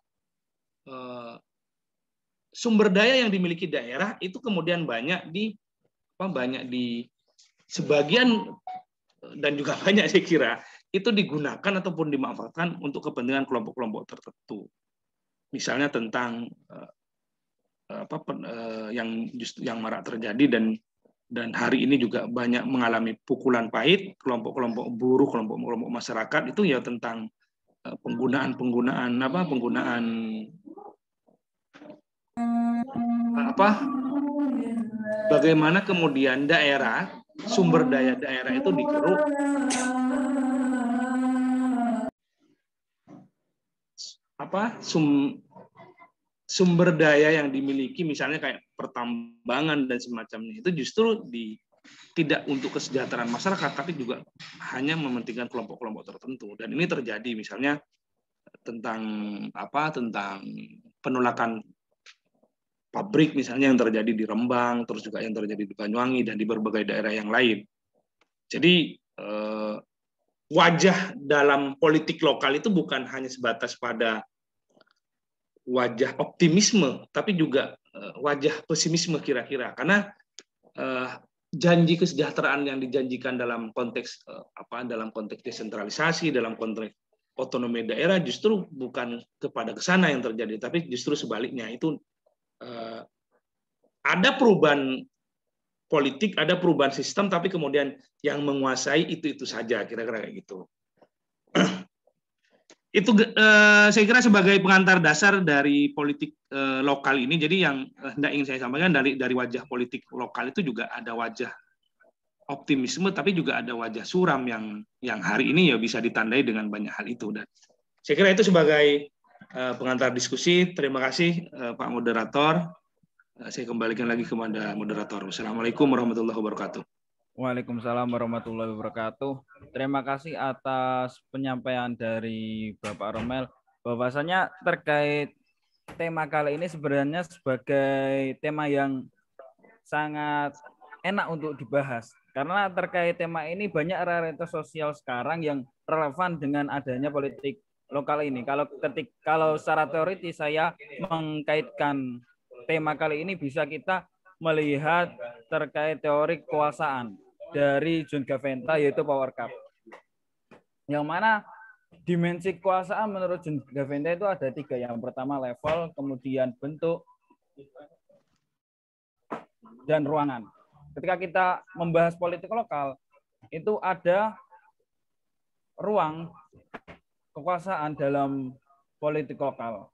sumber daya yang dimiliki daerah itu kemudian banyak di sebagian dan juga banyak saya kira itu digunakan ataupun dimanfaatkan untuk kepentingan kelompok-kelompok tertentu. Misalnya tentang yang marak terjadi dan hari ini juga banyak mengalami pukulan pahit kelompok-kelompok buruh, kelompok-kelompok masyarakat itu ya tentang penggunaan bagaimana kemudian sumber daya daerah itu dikeruk sumber daya yang dimiliki misalnya kayak pertambangan dan semacamnya itu justru tidak untuk kesejahteraan masyarakat tapi juga hanya mementingkan kelompok-kelompok tertentu. Dan ini terjadi misalnya tentang penolakan pabrik misalnya yang terjadi di Rembang, terus juga yang terjadi di Banyuwangi dan di berbagai daerah yang lain. Jadi wajah dalam politik lokal itu bukan hanya sebatas pada wajah optimisme, tapi juga wajah pesimisme kira-kira. Karena janji kesejahteraan yang dijanjikan dalam konteks desentralisasi, dalam konteks otonomi daerah justru bukan kepada kesana yang terjadi, tapi justru sebaliknya itu ada perubahan politik, ada perubahan sistem, tapi kemudian yang menguasai itu saja, kira-kira kayak gitu. Itu saya kira sebagai pengantar dasar dari politik lokal ini. Jadi yang hendak ingin saya sampaikan dari wajah politik lokal itu juga ada wajah optimisme, tapi juga ada wajah suram yang hari ini ya bisa ditandai dengan banyak hal itu. Dan saya kira itu sebagai pengantar diskusi. Terima kasih Pak Moderator. Saya kembalikan lagi kepada moderator. Wassalamualaikum warahmatullahi wabarakatuh. Waalaikumsalam warahmatullahi wabarakatuh. Terima kasih atas penyampaian dari Bapak Romel. Bahwasanya terkait tema kali ini sebenarnya sebagai tema yang sangat enak untuk dibahas. Karena terkait tema ini banyak realitas sosial sekarang yang relevan dengan adanya politik lokal ini. Kalau secara teoritis saya mengkaitkan tema kali ini bisa kita melihat terkait teori kekuasaan dari John Gaventa yaitu Power Cup. Yang mana dimensi kekuasaan menurut John Gaventa itu ada 3. Yang pertama level, kemudian bentuk, dan ruangan. Ketika kita membahas politik lokal, itu ada ruang kekuasaan dalam politik lokal.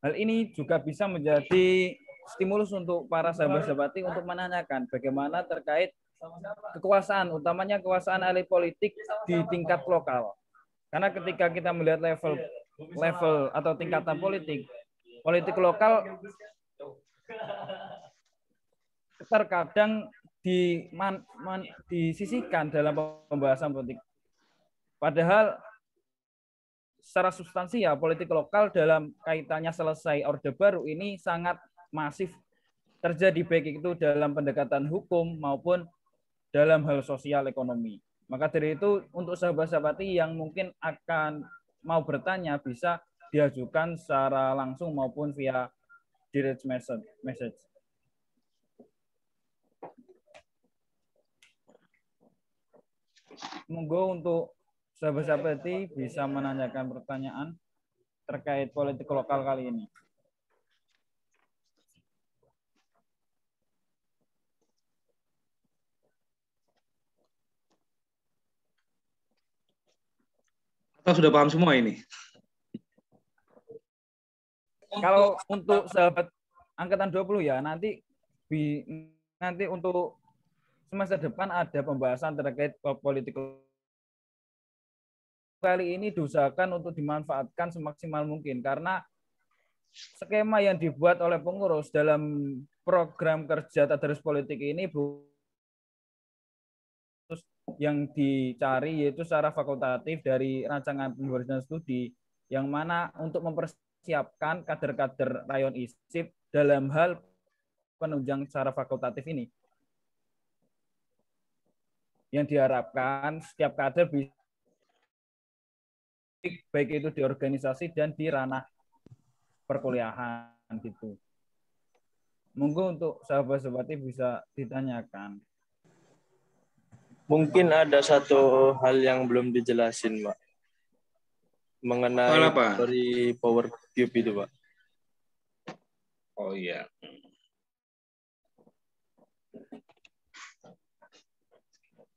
Hal ini juga bisa menjadi stimulus untuk para sahabat-sahabati untuk menanyakan bagaimana terkait kekuasaan, utamanya kekuasaan elit politik di tingkat lokal. Karena ketika kita melihat level atau tingkatan politik lokal terkadang disisihkan dalam pembahasan politik. Padahal secara substansial politik lokal dalam kaitannya selesai Orde Baru ini sangat masif terjadi, baik itu dalam pendekatan hukum maupun dalam hal sosial ekonomi. Maka dari itu untuk sahabat-sahabati yang mungkin akan mau bertanya bisa diajukan secara langsung maupun via direct message. Monggo untuk sahabat-sahabati bisa menanyakan pertanyaan terkait politik lokal kali ini. Atau sudah paham semua ini? Kalau untuk sahabat angkatan 20 ya, nanti untuk semester depan ada pembahasan terkait politik kali ini diusahakan untuk dimanfaatkan semaksimal mungkin, karena skema yang dibuat oleh pengurus dalam program kerja tadarus politik ini yang dicari yaitu secara fakultatif dari rancangan pembahasan studi, yang mana untuk mempersiapkan kader-kader rayon ISIP dalam hal penunjang secara fakultatif ini, yang diharapkan setiap kader bisa, baik itu di organisasi dan di ranah perkuliahan gitu. Monggo untuk sahabat-sahabati bisa ditanyakan. Mungkin ada satu hal yang belum dijelasin, Pak. Mengenai dari Power Cube itu, Pak. Oh iya.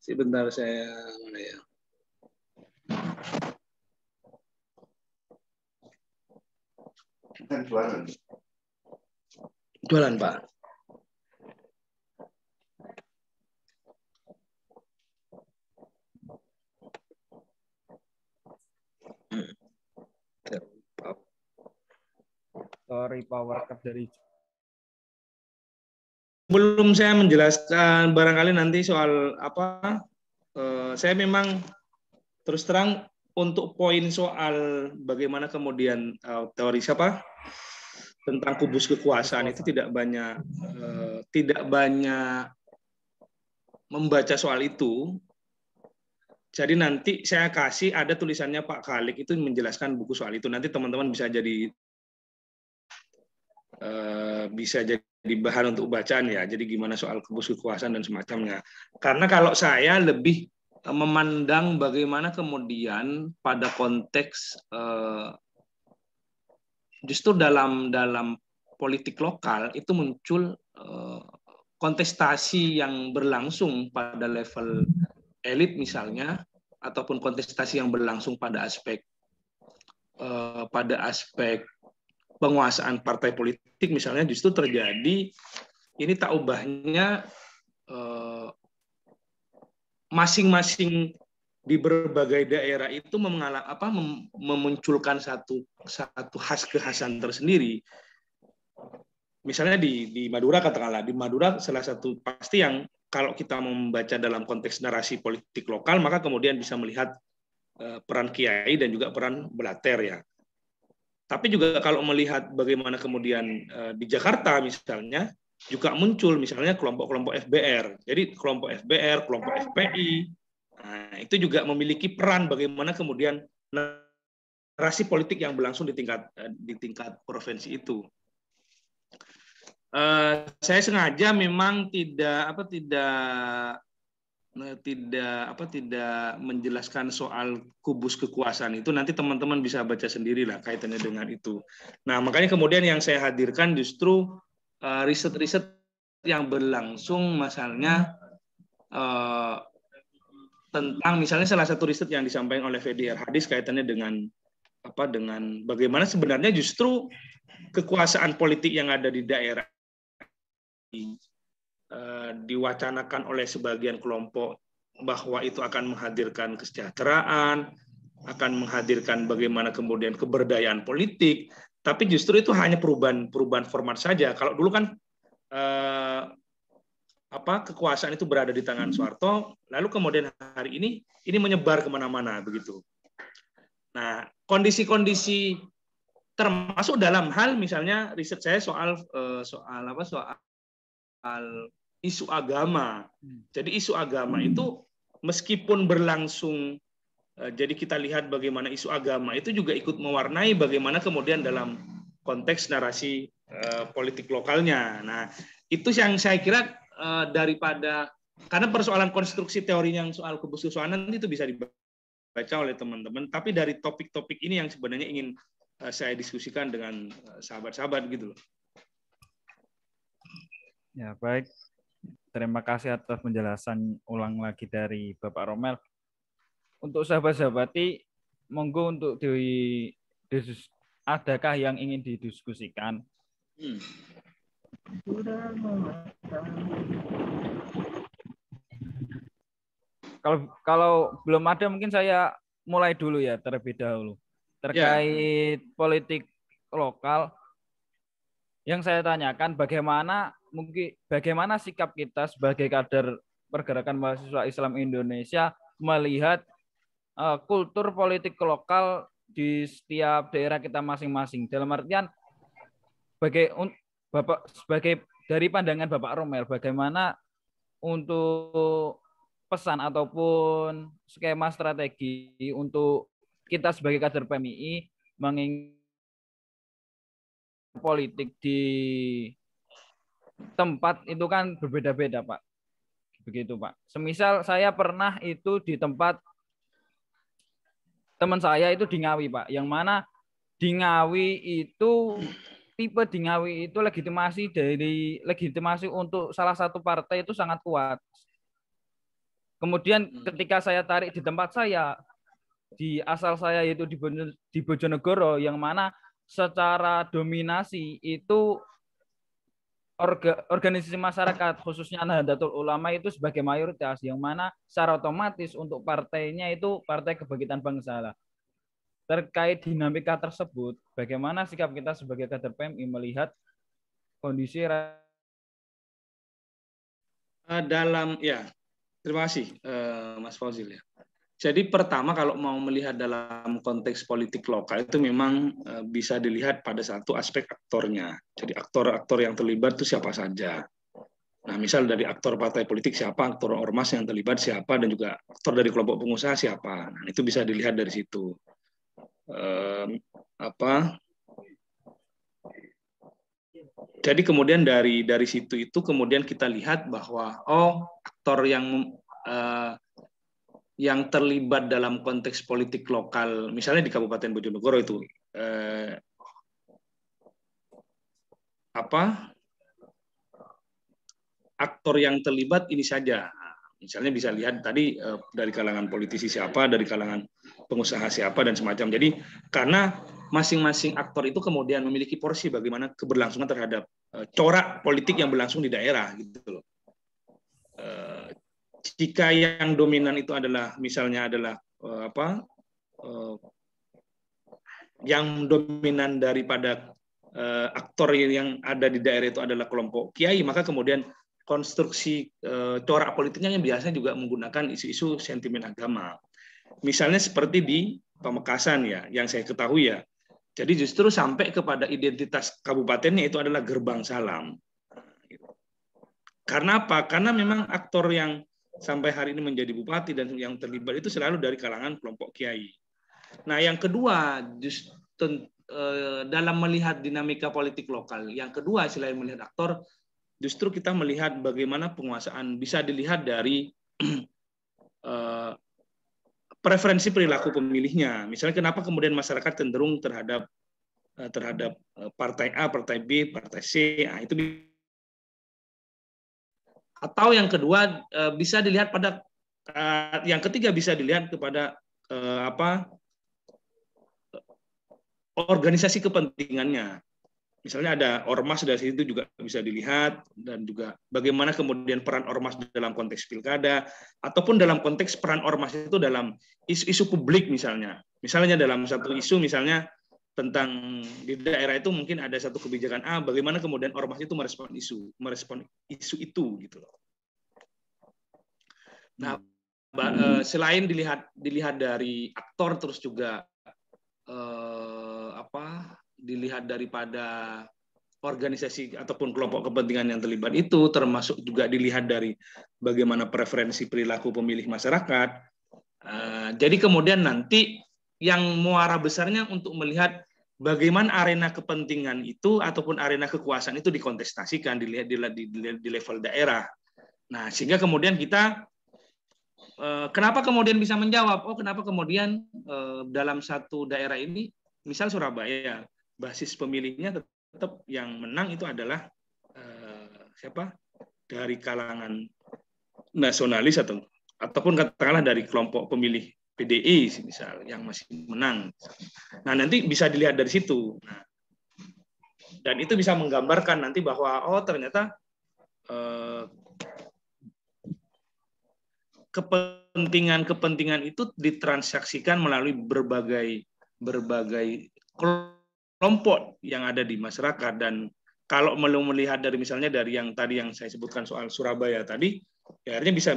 Sebentar saya mana ya? Jualan, Pak. Sorry, Power Cup dari. Belum saya menjelaskan barangkali nanti soal apa, saya memang terus terang untuk poin soal bagaimana kemudian teori siapa tentang kubus kekuasaan itu tidak banyak membaca soal itu. Jadi nanti saya kasih ada tulisannya Pak Khalik itu menjelaskan buku soal itu. Nanti teman-teman bisa jadi bahan untuk bacaan ya. Jadi gimana soal kubus kekuasaan dan semacamnya. Karena kalau saya lebih memandang bagaimana kemudian pada konteks justru dalam politik lokal itu muncul kontestasi yang berlangsung pada level elit misalnya, ataupun kontestasi yang berlangsung pada aspek penguasaan partai politik misalnya, justru terjadi ini tak ubahnya masing-masing di berbagai daerah itu memunculkan satu kekhasan tersendiri. Misalnya di Madura, katakanlah di Madura salah satu pasti yang kalau kita membaca dalam konteks narasi politik lokal, maka kemudian bisa melihat peran kiai dan juga peran belater ya. Tapi juga kalau melihat bagaimana kemudian di Jakarta misalnya juga muncul misalnya kelompok-kelompok FBR. Jadi kelompok FBR, kelompok FPI, nah, itu juga memiliki peran bagaimana kemudian narasi politik yang berlangsung di tingkat provinsi itu. Saya sengaja memang tidak menjelaskan soal kubus kekuasaan itu. Nanti teman-teman bisa baca sendirilah kaitannya dengan itu. Nah, makanya kemudian yang saya hadirkan justru riset-riset yang berlangsung misalnya tentang misalnya salah satu riset yang disampaikan oleh VDR Hadis kaitannya dengan bagaimana sebenarnya justru kekuasaan politik yang ada di daerah diwacanakan oleh sebagian kelompok bahwa itu akan menghadirkan kesejahteraan, akan menghadirkan bagaimana kemudian keberdayaan politik, tapi justru itu hanya perubahan format saja. Kalau dulu kan kekuasaan itu berada di tangan Soeharto, lalu kemudian hari ini menyebar kemana-mana begitu. Nah, kondisi-kondisi termasuk dalam hal misalnya riset saya soal isu agama. Jadi isu agama itu meskipun berlangsung, jadi kita lihat bagaimana isu agama itu juga ikut mewarnai bagaimana kemudian dalam konteks narasi politik lokalnya. Nah, itu yang saya kira daripada, karena persoalan konstruksi teorinya yang soal kebesusanan itu bisa dibaca oleh teman-teman, tapi dari topik-topik ini yang sebenarnya ingin saya diskusikan dengan sahabat-sahabat gitu loh. Ya, baik. Terima kasih atas penjelasan ulang lagi dari Bapak Romel. Untuk sahabat-sahabati, monggo untuk adakah yang ingin didiskusikan? Kalau belum ada, mungkin saya mulai dulu ya, terlebih dahulu. Terkait politik lokal, yang saya tanyakan bagaimana sikap kita sebagai kader Pergerakan Mahasiswa Islam Indonesia melihat kultur politik lokal di setiap daerah kita masing-masing. Dalam artian sebagai dari pandangan Bapak Romel, bagaimana untuk pesan ataupun skema strategi untuk kita sebagai kader PMII mengingat politik di tempat itu kan berbeda-beda, Pak. Begitu, Pak. Semisal saya pernah itu di tempat teman saya itu di Ngawi, Pak. Yang mana di Ngawi itu tipe di Ngawi itu legitimasi untuk salah satu partai itu sangat kuat. Kemudian ketika saya tarik di tempat saya, di asal saya yaitu di Bojonegoro, yang mana secara dominasi itu organisasi masyarakat khususnya Nahdlatul Ulama itu sebagai mayoritas, yang mana secara otomatis untuk partainya itu Partai Kebangkitan Bangsa. Terkait dinamika tersebut, bagaimana sikap kita sebagai kader PMI melihat kondisi terima kasih Mas Fauzil ya. Jadi pertama kalau mau melihat dalam konteks politik lokal itu memang bisa dilihat pada satu aspek aktornya. Jadi aktor-aktor yang terlibat itu siapa saja. Nah, misal dari aktor partai politik siapa, aktor ormas yang terlibat siapa, dan juga aktor dari kelompok pengusaha siapa. Nah, itu bisa dilihat dari situ. Jadi kemudian dari situ itu kemudian kita lihat bahwa aktor yang terlibat dalam konteks politik lokal, misalnya di Kabupaten Bojonegoro itu aktor yang terlibat ini saja. Misalnya bisa lihat tadi dari kalangan politisi siapa, dari kalangan pengusaha siapa, dan semacam. Jadi karena masing-masing aktor itu kemudian memiliki porsi bagaimana keberlangsungan terhadap corak politik yang berlangsung di daerah gitu loh. Jika yang dominan itu adalah misalnya yang dominan daripada aktor yang ada di daerah itu adalah kelompok kiai, maka kemudian konstruksi corak politiknya yang biasanya juga menggunakan isu-isu sentimen agama. Misalnya seperti di Pamekasan ya, yang saya ketahui ya. Jadi justru sampai kepada identitas kabupatennya itu adalah gerbang salam. Karena apa? Karena memang aktor yang sampai hari ini menjadi bupati dan yang terlibat itu selalu dari kalangan kelompok kiai. Nah, yang kedua, dalam melihat dinamika politik lokal, yang kedua selain melihat aktor, justru kita melihat bagaimana penguasaan bisa dilihat dari preferensi perilaku pemilihnya. Misalnya kenapa kemudian masyarakat cenderung terhadap partai A, partai B, partai C. Nah, itu Atau yang kedua bisa dilihat pada yang ketiga bisa dilihat kepada organisasi kepentingannya. Misalnya ada ormas dari situ juga bisa dilihat, dan juga bagaimana kemudian peran ormas dalam konteks pilkada, ataupun dalam konteks peran ormas itu dalam isu publik misalnya. Misalnya dalam satu isu misalnya tentang di daerah itu mungkin ada satu kebijakan A, bagaimana kemudian ormas itu merespon isu itu gitu loh. Nah, selain dilihat dari aktor, terus juga dilihat daripada organisasi ataupun kelompok kepentingan yang terlibat itu, termasuk juga dilihat dari bagaimana preferensi perilaku pemilih masyarakat. Jadi kemudian nanti yang muara besarnya untuk melihat bagaimana arena kepentingan itu ataupun arena kekuasaan itu dikontestasikan, dilihat di level daerah. Nah, sehingga kemudian kita kenapa kemudian bisa menjawab, kenapa kemudian dalam satu daerah ini, misal Surabaya, basis pemilihnya tetap yang menang itu adalah siapa? Dari kalangan nasionalis ataupun katakanlah dari kelompok pemilih PDI misal yang masih menang. Nah, nanti bisa dilihat dari situ. Nah, dan itu bisa menggambarkan nanti bahwa ternyata kepentingan itu ditransaksikan melalui berbagai kelompok yang ada di masyarakat. Dan kalau melihat dari misalnya dari yang tadi yang saya sebutkan soal Surabaya tadi, ya akhirnya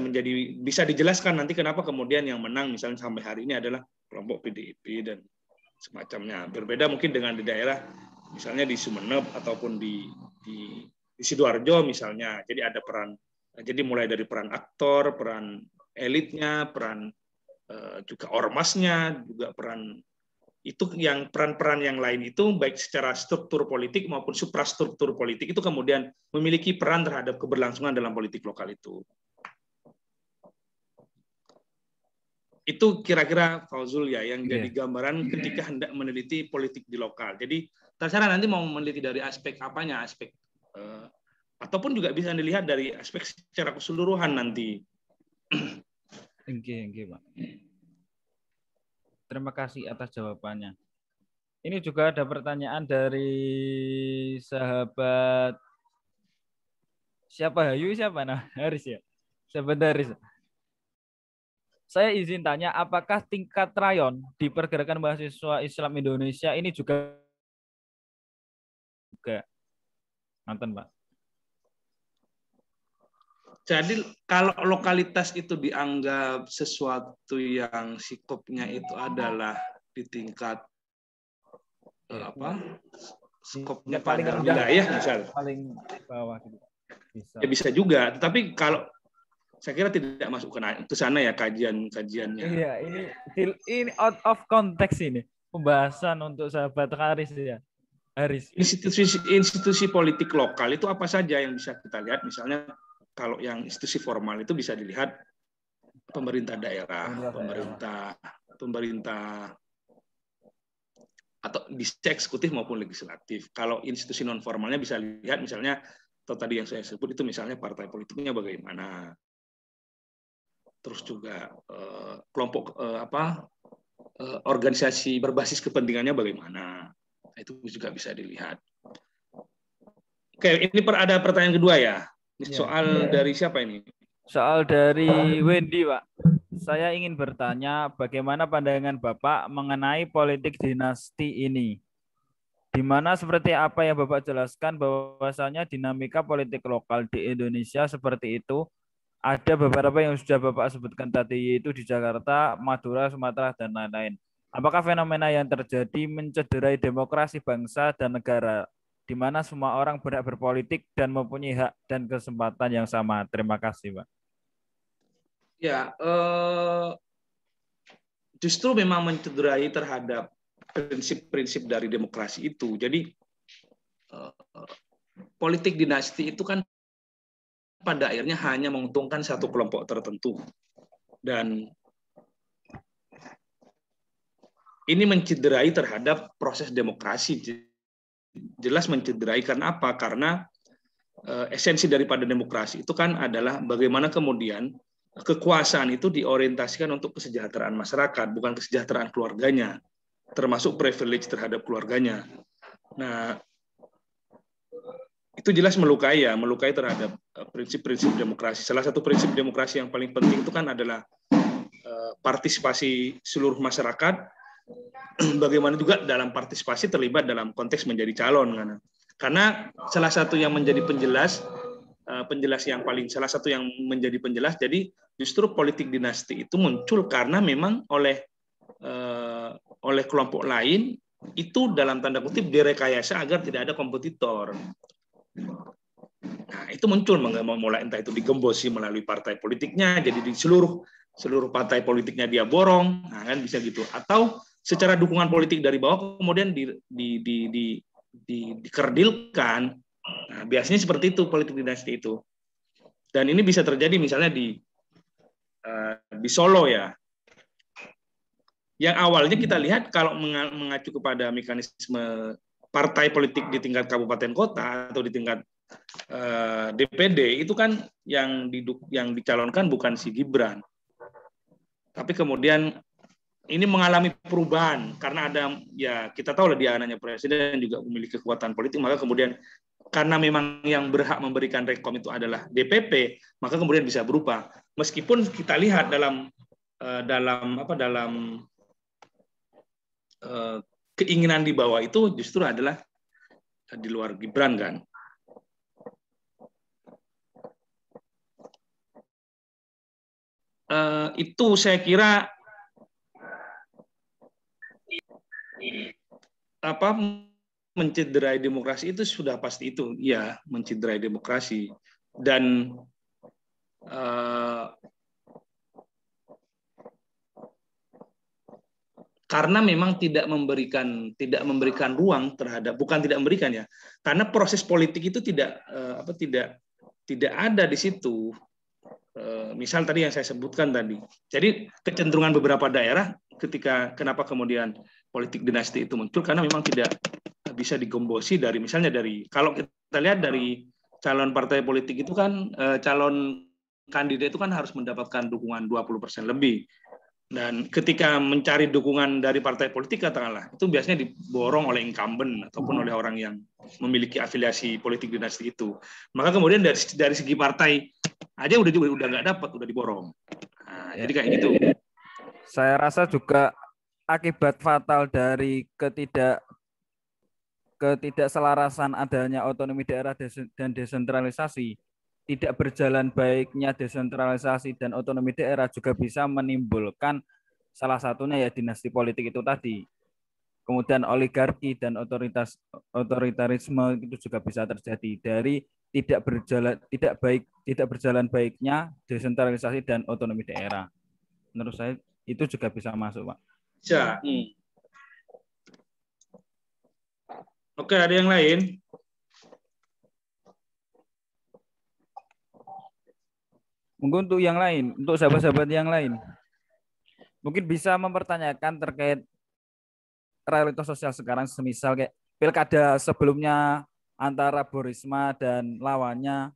bisa dijelaskan nanti kenapa kemudian yang menang misalnya sampai hari ini adalah kelompok PDIP dan semacamnya. Berbeda mungkin dengan di daerah misalnya di Sumeneb ataupun di Sidoarjo misalnya. Jadi ada peran, jadi mulai dari peran aktor, peran elitnya, peran juga ormasnya, juga peran itu yang peran-peran yang lain itu baik secara struktur politik maupun suprastruktur politik itu kemudian memiliki peran terhadap keberlangsungan dalam politik lokal itu. Itu kira-kira Fauzul ya yang jadi gambaran ketika hendak meneliti politik di lokal. Jadi terserah nanti mau meneliti dari aspek apanya, aspek ataupun juga bisa dilihat dari aspek secara keseluruhan nanti. Oke, Pak. Terima kasih atas jawabannya. Ini juga ada pertanyaan dari sahabat siapa Haris ya? Sahabat Haris. Saya izin tanya, apakah tingkat rayon di pergerakan mahasiswa Islam Indonesia ini juga nonton, Pak? Jadi kalau lokalitas itu dianggap sesuatu yang sikopnya itu adalah di tingkat skopnya pada wilayah misal paling bawah gitu. Bisa juga, tetapi kalau saya kira tidak masuk ke sana ya kajiannya. Iya, ini out of context ini pembahasan untuk sahabat Haris ya. Haris. Institusi politik lokal itu apa saja yang bisa kita lihat? Misalnya kalau yang institusi formal itu bisa dilihat pemerintah daerah, pemerintah atau bisa eksekutif maupun legislatif. Kalau institusi non formalnya bisa lihat misalnya atau tadi yang saya sebut itu misalnya partai politiknya bagaimana. Terus juga kelompok organisasi berbasis kepentingannya bagaimana. Itu juga bisa dilihat. Oke, ini ada pertanyaan kedua ya. Soal dari siapa ini? Soal dari Wendy, Pak. Saya ingin bertanya bagaimana pandangan Bapak mengenai politik dinasti ini. Di mana seperti apa yang Bapak jelaskan bahwasanya dinamika politik lokal di Indonesia seperti itu. Ada beberapa yang sudah Bapak sebutkan tadi, yaitu di Jakarta, Madura, Sumatera, dan lain-lain. Apakah fenomena yang terjadi mencederai demokrasi bangsa dan negara, di mana semua orang berhak berpolitik dan mempunyai hak dan kesempatan yang sama? Terima kasih, Pak. Ya, justru memang mencederai terhadap prinsip-prinsip dari demokrasi itu. Jadi, politik dinasti itu kan pada akhirnya hanya menguntungkan satu kelompok tertentu. Dan ini mencederai terhadap proses demokrasi. Jelas mencederai karena apa? Karena esensi daripada demokrasi itu kan adalah bagaimana kemudian kekuasaan itu diorientasikan untuk kesejahteraan masyarakat, bukan kesejahteraan keluarganya, termasuk privilege terhadap keluarganya. Nah, itu jelas melukai terhadap prinsip-prinsip demokrasi. Salah satu prinsip demokrasi yang paling penting itu kan adalah partisipasi seluruh masyarakat, bagaimana juga dalam partisipasi terlibat dalam konteks menjadi calon. Karena salah satu yang menjadi salah satu yang menjadi penjelas, jadi justru politik dinasti itu muncul karena memang oleh kelompok lain itu dalam tanda kutip direkayasa agar tidak ada kompetitor. Nah, itu muncul mulai entah itu digembosi melalui partai politiknya, jadi di seluruh partai politiknya dia borong, nah kan bisa gitu. Atau secara dukungan politik dari bawah kemudian dikerdilkan. Nah, biasanya seperti itu politik dinasti itu. Dan ini bisa terjadi misalnya di Solo ya. Yang awalnya kita lihat kalau mengacu kepada mekanisme partai politik di tingkat kabupaten kota atau di tingkat DPD itu kan yang dicalonkan bukan si Gibran. Tapi kemudian ini mengalami perubahan karena ada, ya kita tahu lah dia anaknya presiden juga memiliki kekuatan politik, maka kemudian karena memang yang berhak memberikan rekom itu adalah DPP, maka kemudian bisa berubah. Meskipun kita lihat dalam keinginan di bawah itu justru adalah di luar Gibran kan. Itu saya kira mencederai demokrasi itu sudah pasti itu, ya mencederai demokrasi. Dan karena memang tidak memberikan ruang terhadap, bukan tidak memberikan ya, karena proses politik itu tidak ada di situ. Misal tadi yang saya sebutkan tadi. Jadi kecenderungan beberapa daerah kenapa kemudian politik dinasti itu muncul, karena memang tidak bisa digembosi kalau kita lihat dari calon partai politik itu kan, calon kandidat itu kan harus mendapatkan dukungan 20% lebih. Dan ketika mencari dukungan dari partai politik katakanlah, itu biasanya diborong oleh incumbent ataupun oleh orang yang memiliki afiliasi politik dinasti itu. Maka kemudian dari segi partai aja udah nggak dapat, udah diborong. Nah, jadi kayak gitu. Saya rasa juga akibat fatal dari ketidakselarasan adanya otonomi daerah dan desentralisasi, tidak berjalan baiknya desentralisasi dan otonomi daerah juga bisa menimbulkan salah satunya ya dinasti politik itu tadi. Kemudian oligarki dan otoritarisme itu juga bisa terjadi dari tidak berjalan baiknya desentralisasi dan otonomi daerah. Menurut saya itu juga bisa masuk, Pak. Ya. Oke, ada yang lain? Mungkin untuk yang lain, untuk sahabat-sahabat yang lain, mungkin bisa mempertanyakan terkait realitas sosial sekarang, semisal kayak pilkada sebelumnya antara Bu Risma dan lawannya,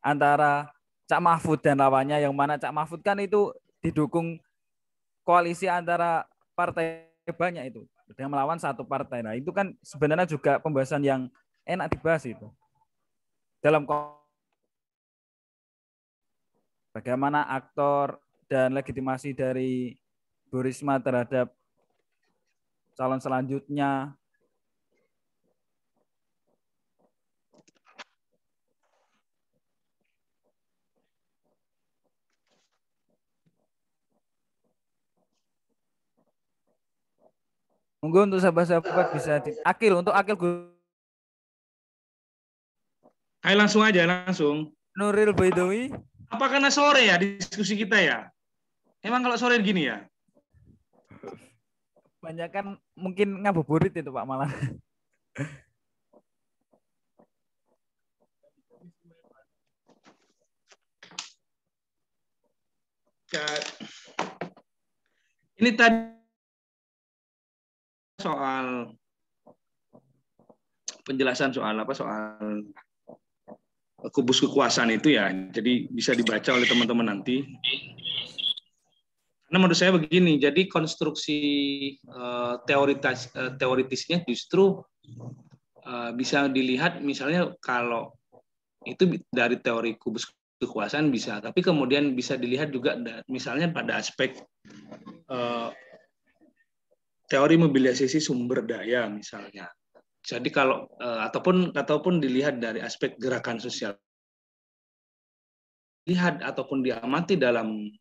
antara Cak Mahfud dan lawannya, yang mana Cak Mahfud kan itu didukung koalisi antara partai banyak itu, yang melawan satu partai. Nah itu kan sebenarnya juga pembahasan yang enak dibahas itu. Dalam bagaimana aktor dan legitimasi dari Bu Risma terhadap calon selanjutnya. Monggo untuk sahabat-sahabat bisa untuk Akil. Ayo langsung aja, langsung. Nuril Baidowi. Apa karena sore ya diskusi kita ya? Emang kalau sore gini ya? Banyak kan mungkin ngabuburit itu Pak malah. Ini tadi soal penjelasan soal kubus kekuasaan itu ya. Jadi bisa dibaca oleh teman-teman nanti. Karena menurut saya begini, jadi konstruksi teoritisnya justru bisa dilihat misalnya kalau itu dari teori kubus kekuasaan bisa, tapi kemudian bisa dilihat juga misalnya pada aspek teori mobilisasi sumber daya misalnya. Jadi kalau ataupun dilihat dari aspek gerakan sosial, lihat ataupun diamati dalam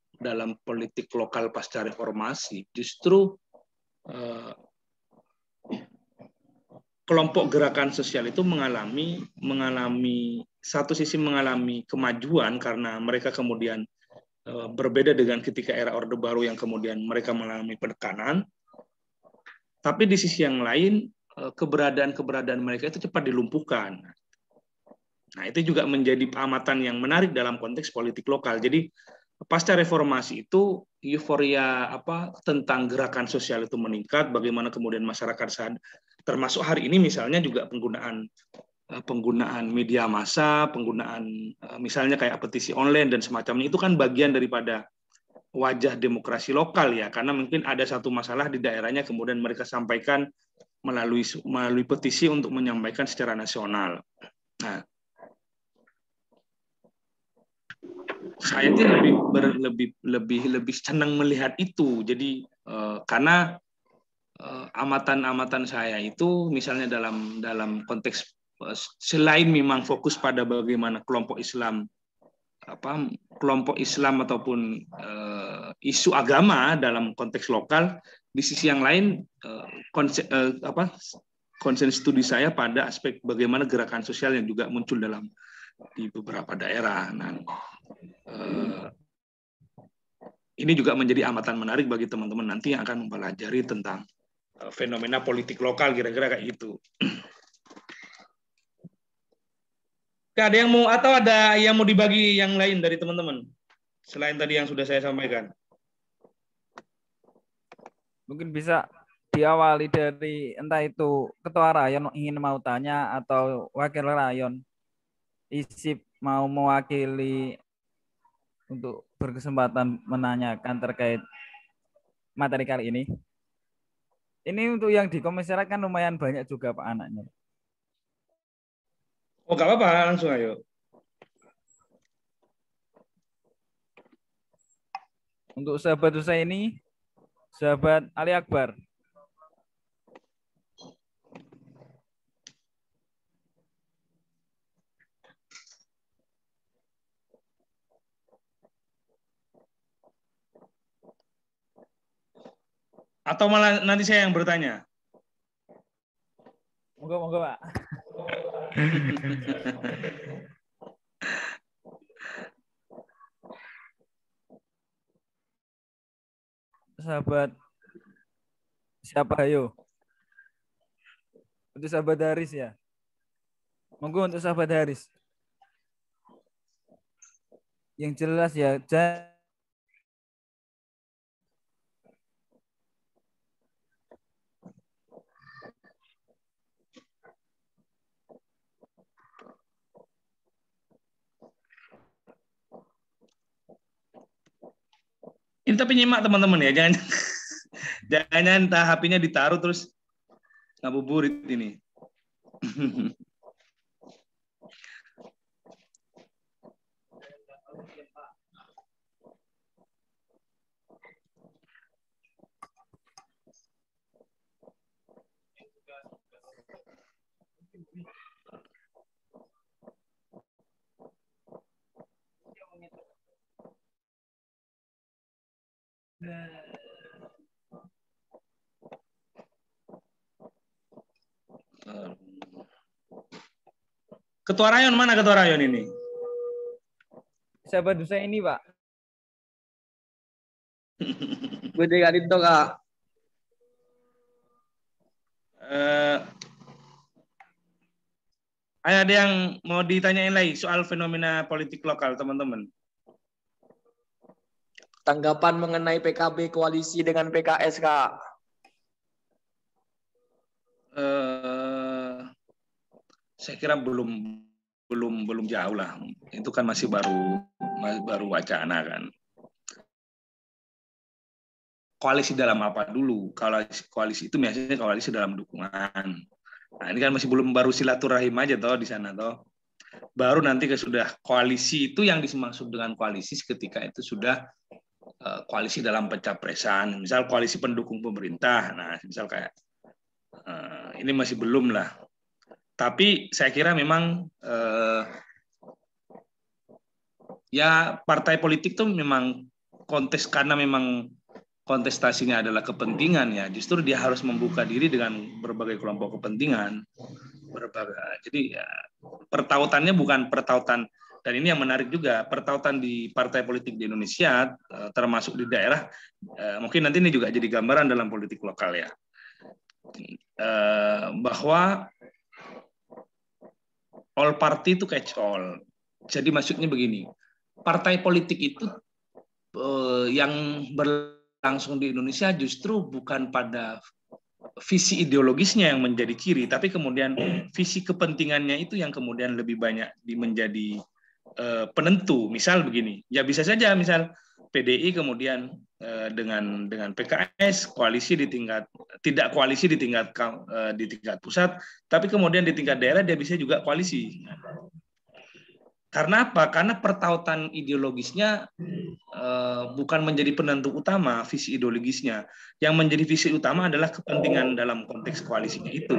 politik lokal pasca reformasi, justru kelompok gerakan sosial itu mengalami satu sisi mengalami kemajuan karena mereka kemudian berbeda dengan ketika era Orde Baru yang kemudian mereka mengalami penekanan. Tapi di sisi yang lain keberadaan mereka itu cepat dilumpuhkan. Nah, itu juga menjadi amatan yang menarik dalam konteks politik lokal. Jadi pasca reformasi itu euforia tentang gerakan sosial itu meningkat, bagaimana kemudian masyarakat termasuk hari ini misalnya juga penggunaan media massa, penggunaan misalnya kayak petisi online dan semacamnya, itu kan bagian daripada wajah demokrasi lokal ya, karena mungkin ada satu masalah di daerahnya kemudian mereka sampaikan melalui petisi untuk menyampaikan secara nasional. Nah, saya sih lebih senang melihat itu. Jadi karena amatan saya itu misalnya dalam konteks selain memang fokus pada bagaimana kelompok Islam ataupun isu agama dalam konteks lokal, di sisi yang lain konsen studi saya pada aspek bagaimana gerakan sosial yang juga muncul di beberapa daerah. Nah, ini juga menjadi amatan menarik bagi teman-teman nanti yang akan mempelajari tentang fenomena politik lokal, kira-kira kayak gitu. Ada yang mau atau ada yang mau dibagi yang lain dari teman-teman selain tadi yang sudah saya sampaikan? Mungkin bisa diawali dari entah itu ketua rayon ingin mau tanya atau wakil rayon ISIP mau mewakili untuk berkesempatan menanyakan terkait materi kali ini. Ini untuk yang dikomisarikan lumayan banyak juga Pak anaknya. Oh, nggak apa-apa, langsung ayo. Untuk sahabat saya ini, sahabat Ali Akbar. Atau malah nanti saya yang bertanya? Moga-moga Pak. Sahabat siapa ayo? Untuk sahabat Haris ya. Monggo untuk sahabat Haris. Yang jelas ya, ini tapi nyimak teman-teman ya, jangan entah HP-nya ditaruh terus ngabuburit ini. Ketua rayon mana ketua rayon ini? sahabat saya ini Pak. Gede kali itu Kak. Ada yang mau ditanyain lagi soal fenomena politik lokal teman-teman? Tanggapan mengenai PKB koalisi dengan PKS Kak. Saya kira belum belum jauh lah. Itu kan masih baru wacana kan. Koalisi dalam apa dulu? Kalau koalisi itu biasanya koalisi dalam dukungan. Nah, ini kan masih baru silaturahim aja toh di sana toh. Baru nanti sudah koalisi itu yang dimaksud dengan koalisi ketika itu sudah koalisi dalam pencapresan. Misal koalisi pendukung pemerintah. Nah, misal kayak ini masih belum lah. Tapi saya kira memang ya partai politik tuh memang karena memang kontestasinya adalah kepentingan ya, justru dia harus membuka diri dengan berbagai kelompok kepentingan. Jadi ya, pertautannya bukan pertautan, dan ini yang menarik juga, pertautan di partai politik di Indonesia, termasuk di daerah, mungkin nanti ini juga jadi gambaran dalam politik lokal ya, bahwa all party to catch all. Jadi maksudnya begini, partai politik itu yang berlangsung di Indonesia justru bukan pada visi ideologisnya yang menjadi ciri, tapi kemudian visi kepentingannya itu yang kemudian lebih banyak menjadi penentu. Misal begini, ya bisa saja misal PDI kemudian dengan PKS koalisi tidak koalisi di tingkat pusat, tapi kemudian di tingkat daerah dia bisa juga koalisi. Karena apa? Karena pertautan ideologisnya bukan menjadi penentu utama visi ideologisnya. Yang menjadi visi utama adalah kepentingan dalam konteks koalisinya itu.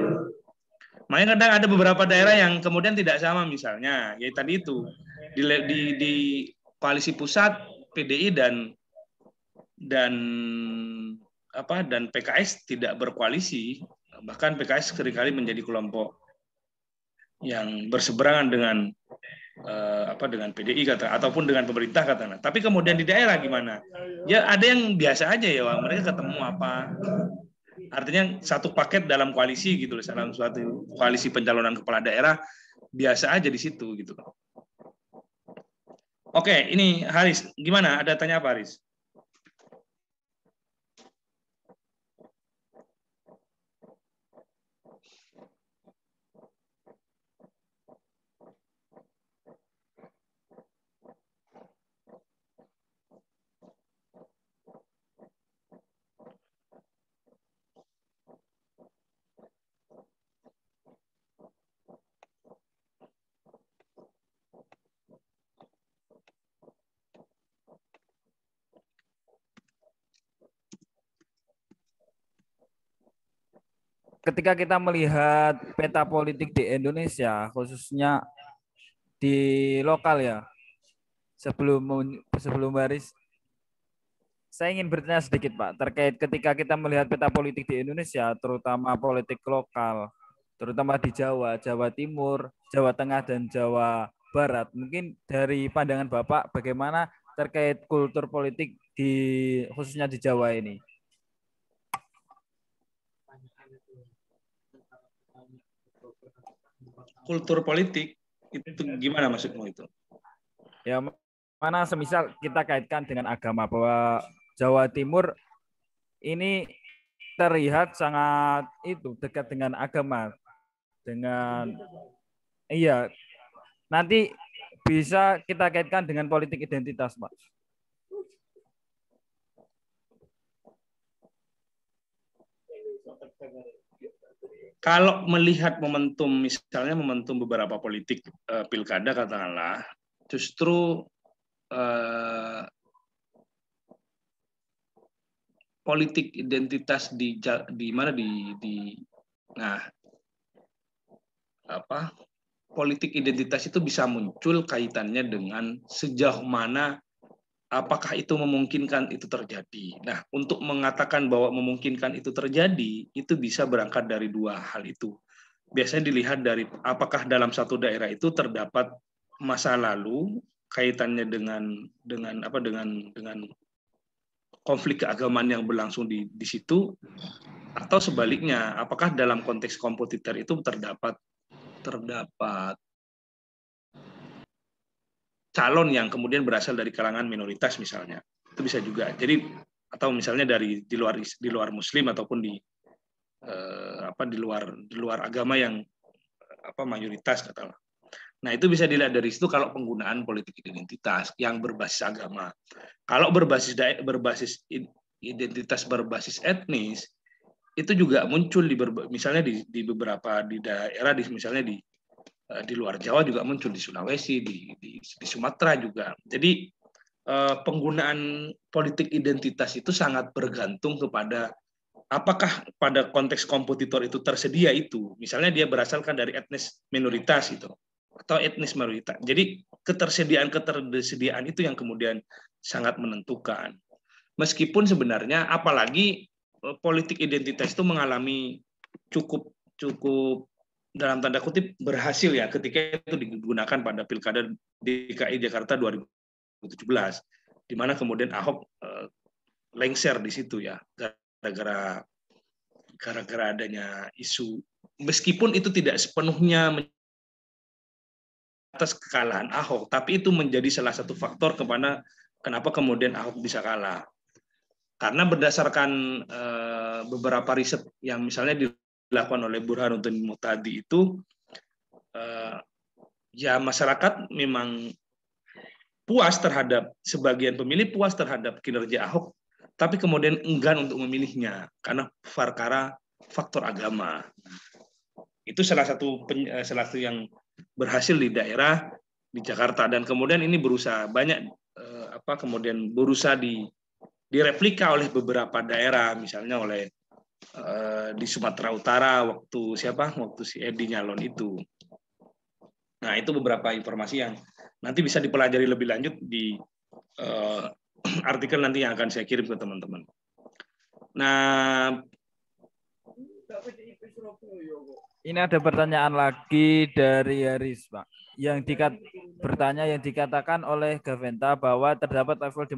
Makanya kadang ada beberapa daerah yang kemudian tidak sama, misalnya, ya tadi itu di koalisi pusat PDI dan PKS tidak berkoalisi, bahkan PKS seringkali menjadi kelompok yang berseberangan dengan PDI ataupun dengan pemerintah katakanlah. Tapi kemudian di daerah gimana? Ya ada yang biasa aja ya, mereka ketemu apa? Artinya satu paket dalam koalisi gitu, dalam suatu koalisi pencalonan kepala daerah biasa aja di situ gitu. Oke, ini Haris, gimana? Ada tanya apa Haris? Ketika kita melihat peta politik di Indonesia, khususnya di lokal ya, sebelum Baris, saya ingin bertanya sedikit Pak, terkait ketika kita melihat peta politik di Indonesia, terutama politik lokal, terutama di Jawa, Jawa Timur, Jawa Tengah, dan Jawa Barat. Mungkin dari pandangan Bapak, bagaimana terkait kultur politik khususnya di Jawa ini? Kultur politik itu gimana maksudmu itu? Ya, mana semisal kita kaitkan dengan agama, bahwa Jawa Timur ini terlihat sangat dekat dengan agama, iya, nanti bisa kita kaitkan dengan politik identitas, Pak. Kalau melihat momentum, misalnya momentum beberapa politik pilkada katakanlah, justru politik identitas politik identitas itu bisa muncul kaitannya dengan sejauh mana apakah itu memungkinkan itu terjadi. Nah, untuk mengatakan bahwa memungkinkan itu terjadi, itu bisa berangkat dari dua hal itu. Biasanya dilihat dari apakah dalam satu daerah itu terdapat masa lalu kaitannya dengan konflik keagamaan yang berlangsung di situ, atau sebaliknya, apakah dalam konteks kompetitor itu terdapat calon yang kemudian berasal dari kalangan minoritas misalnya, itu bisa juga. Jadi atau misalnya di luar Muslim ataupun di luar agama yang mayoritas katakanlah. Nah, itu bisa dilihat dari situ kalau penggunaan politik identitas yang berbasis agama. Kalau berbasis identitas berbasis etnis, itu juga muncul misalnya di beberapa di daerah, misalnya di luar Jawa juga muncul, di Sulawesi, di Sumatera juga. Jadi penggunaan politik identitas itu sangat bergantung kepada apakah pada konteks kompetitor itu tersedia itu. Misalnya dia berasalkan dari etnis minoritas itu atau etnis mayoritas. Jadi ketersediaan itu yang kemudian sangat menentukan. Meskipun sebenarnya apalagi politik identitas itu mengalami cukup dalam tanda kutip berhasil ya ketika itu digunakan pada Pilkada DKI Jakarta 2017, di mana kemudian Ahok lengser di situ ya gara-gara adanya isu, meskipun itu tidak sepenuhnya atas kekalahan Ahok, tapi itu menjadi salah satu faktor kenapa kemudian Ahok bisa kalah. Karena berdasarkan beberapa riset yang misalnya dilakukan oleh Burhanuddin Muhtadi itu, ya masyarakat memang puas sebagian pemilih puas terhadap kinerja Ahok, tapi kemudian enggan untuk memilihnya karena perkara faktor agama. Itu salah satu yang berhasil di daerah di Jakarta, dan kemudian ini berusaha direplika oleh beberapa daerah, misalnya oleh di Sumatera Utara waktu si Edi nyalon itu. Nah, itu beberapa informasi yang nanti bisa dipelajari lebih lanjut di artikel nanti yang akan saya kirim ke teman-teman. Nah, ini ada pertanyaan lagi dari Haris, Pak. Yang dikatakan oleh Gaventa bahwa terdapat level di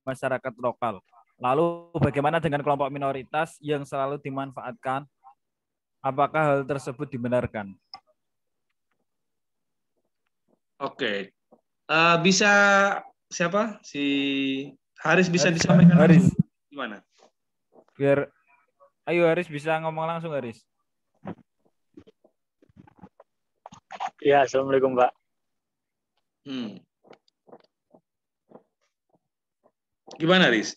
masyarakat lokal. Lalu bagaimana dengan kelompok minoritas yang selalu dimanfaatkan? Apakah hal tersebut dibenarkan? Oke. Bisa siapa? Si Haris bisa disampaikan Haris. langsung. Gimana? Ayo Haris, bisa ngomong langsung Haris. Ya, Assalamualaikum, Pak. Gimana, Haris?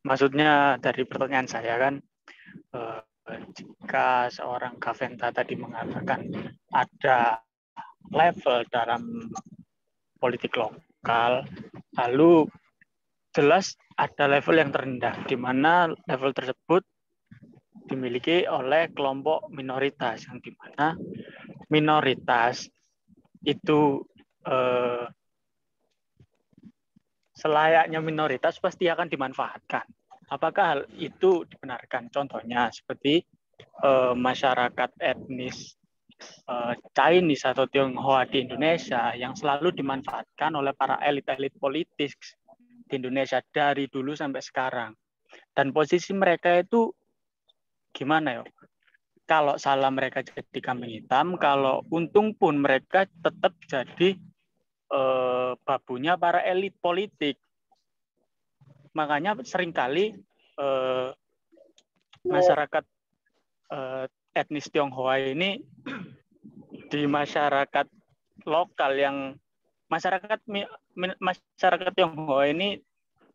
Maksudnya dari pertanyaan saya kan, jika seorang Gaventa tadi mengatakan ada level dalam politik lokal, lalu jelas ada level yang terendah, di mana level tersebut dimiliki oleh kelompok minoritas, yang di mana minoritas itu selayaknya minoritas pasti akan dimanfaatkan. Apakah hal itu dibenarkan? Contohnya seperti masyarakat etnis Chinese atau Tionghoa di Indonesia yang selalu dimanfaatkan oleh para elit-elit politik di Indonesia dari dulu sampai sekarang. Dan posisi mereka itu gimana ya? Kalau salah mereka jadi kambing hitam, kalau untung pun mereka tetap jadi babunya para elit politik. Makanya seringkali masyarakat etnis Tionghoa ini di masyarakat lokal yang masyarakat Tionghoa ini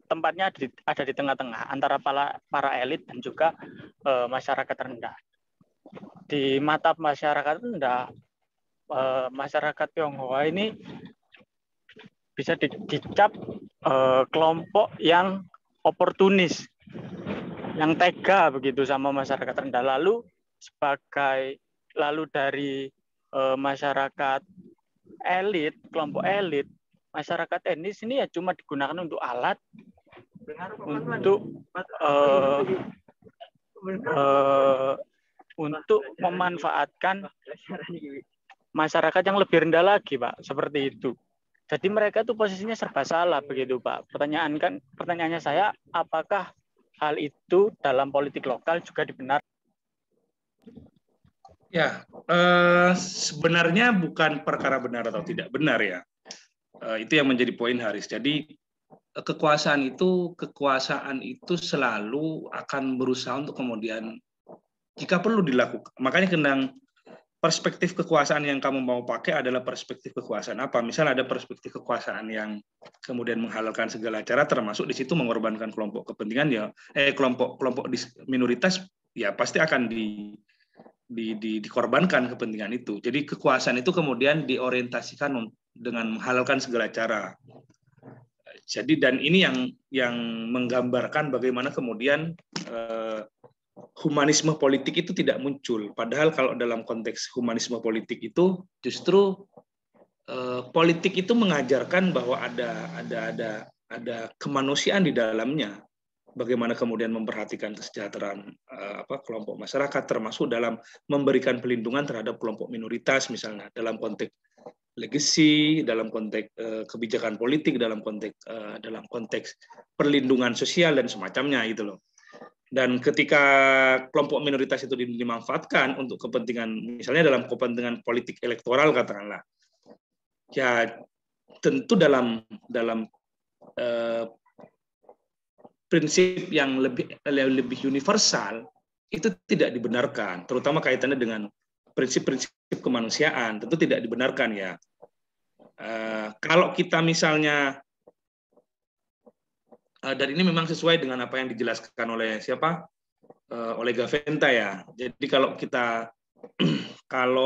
tempatnya ada di tengah-tengah antara para elit dan juga masyarakat rendah. Di mata masyarakat rendah, masyarakat Tionghoa ini bisa dicap kelompok yang oportunis, yang tega begitu sama masyarakat rendah. Lalu dari masyarakat elit, kelompok elit, masyarakat etnis ini ya cuma digunakan untuk alat untuk memanfaatkan masyarakat yang lebih rendah lagi, Pak, seperti itu. Jadi mereka itu posisinya serba salah begitu, Pak. Pertanyaannya saya, apakah hal itu dalam politik lokal juga dibenarkan? Ya, sebenarnya bukan perkara benar atau tidak benar ya. Itu yang menjadi poin Haris. Jadi kekuasaan itu selalu akan berusaha untuk kemudian jika perlu dilakukan. Makanya perspektif kekuasaan yang kamu mau pakai adalah perspektif kekuasaan apa. Misal ada perspektif kekuasaan yang kemudian menghalalkan segala cara, termasuk di situ mengorbankan kelompok kepentingan ya, kelompok minoritas ya pasti akan dikorbankan kepentingan itu. Jadi kekuasaan itu kemudian diorientasikan dengan menghalalkan segala cara. Jadi dan ini yang menggambarkan bagaimana kemudian humanisme politik itu tidak muncul. Padahal kalau dalam konteks humanisme politik itu justru politik itu mengajarkan bahwa ada kemanusiaan di dalamnya. Bagaimana kemudian memperhatikan kesejahteraan kelompok masyarakat, termasuk dalam memberikan pelindungan terhadap kelompok minoritas, misalnya dalam konteks legacy, dalam konteks kebijakan politik, dalam konteks perlindungan sosial dan semacamnya itu loh. Dan ketika kelompok minoritas itu dimanfaatkan untuk kepentingan, misalnya dalam kepentingan politik elektoral katakanlah, ya tentu dalam prinsip yang lebih universal itu tidak dibenarkan, terutama kaitannya dengan prinsip-prinsip kemanusiaan, tentu tidak dibenarkan ya. Kalau kita misalnya, dan ini memang sesuai dengan apa yang dijelaskan oleh siapa, oleh Gaventa ya. Jadi kalau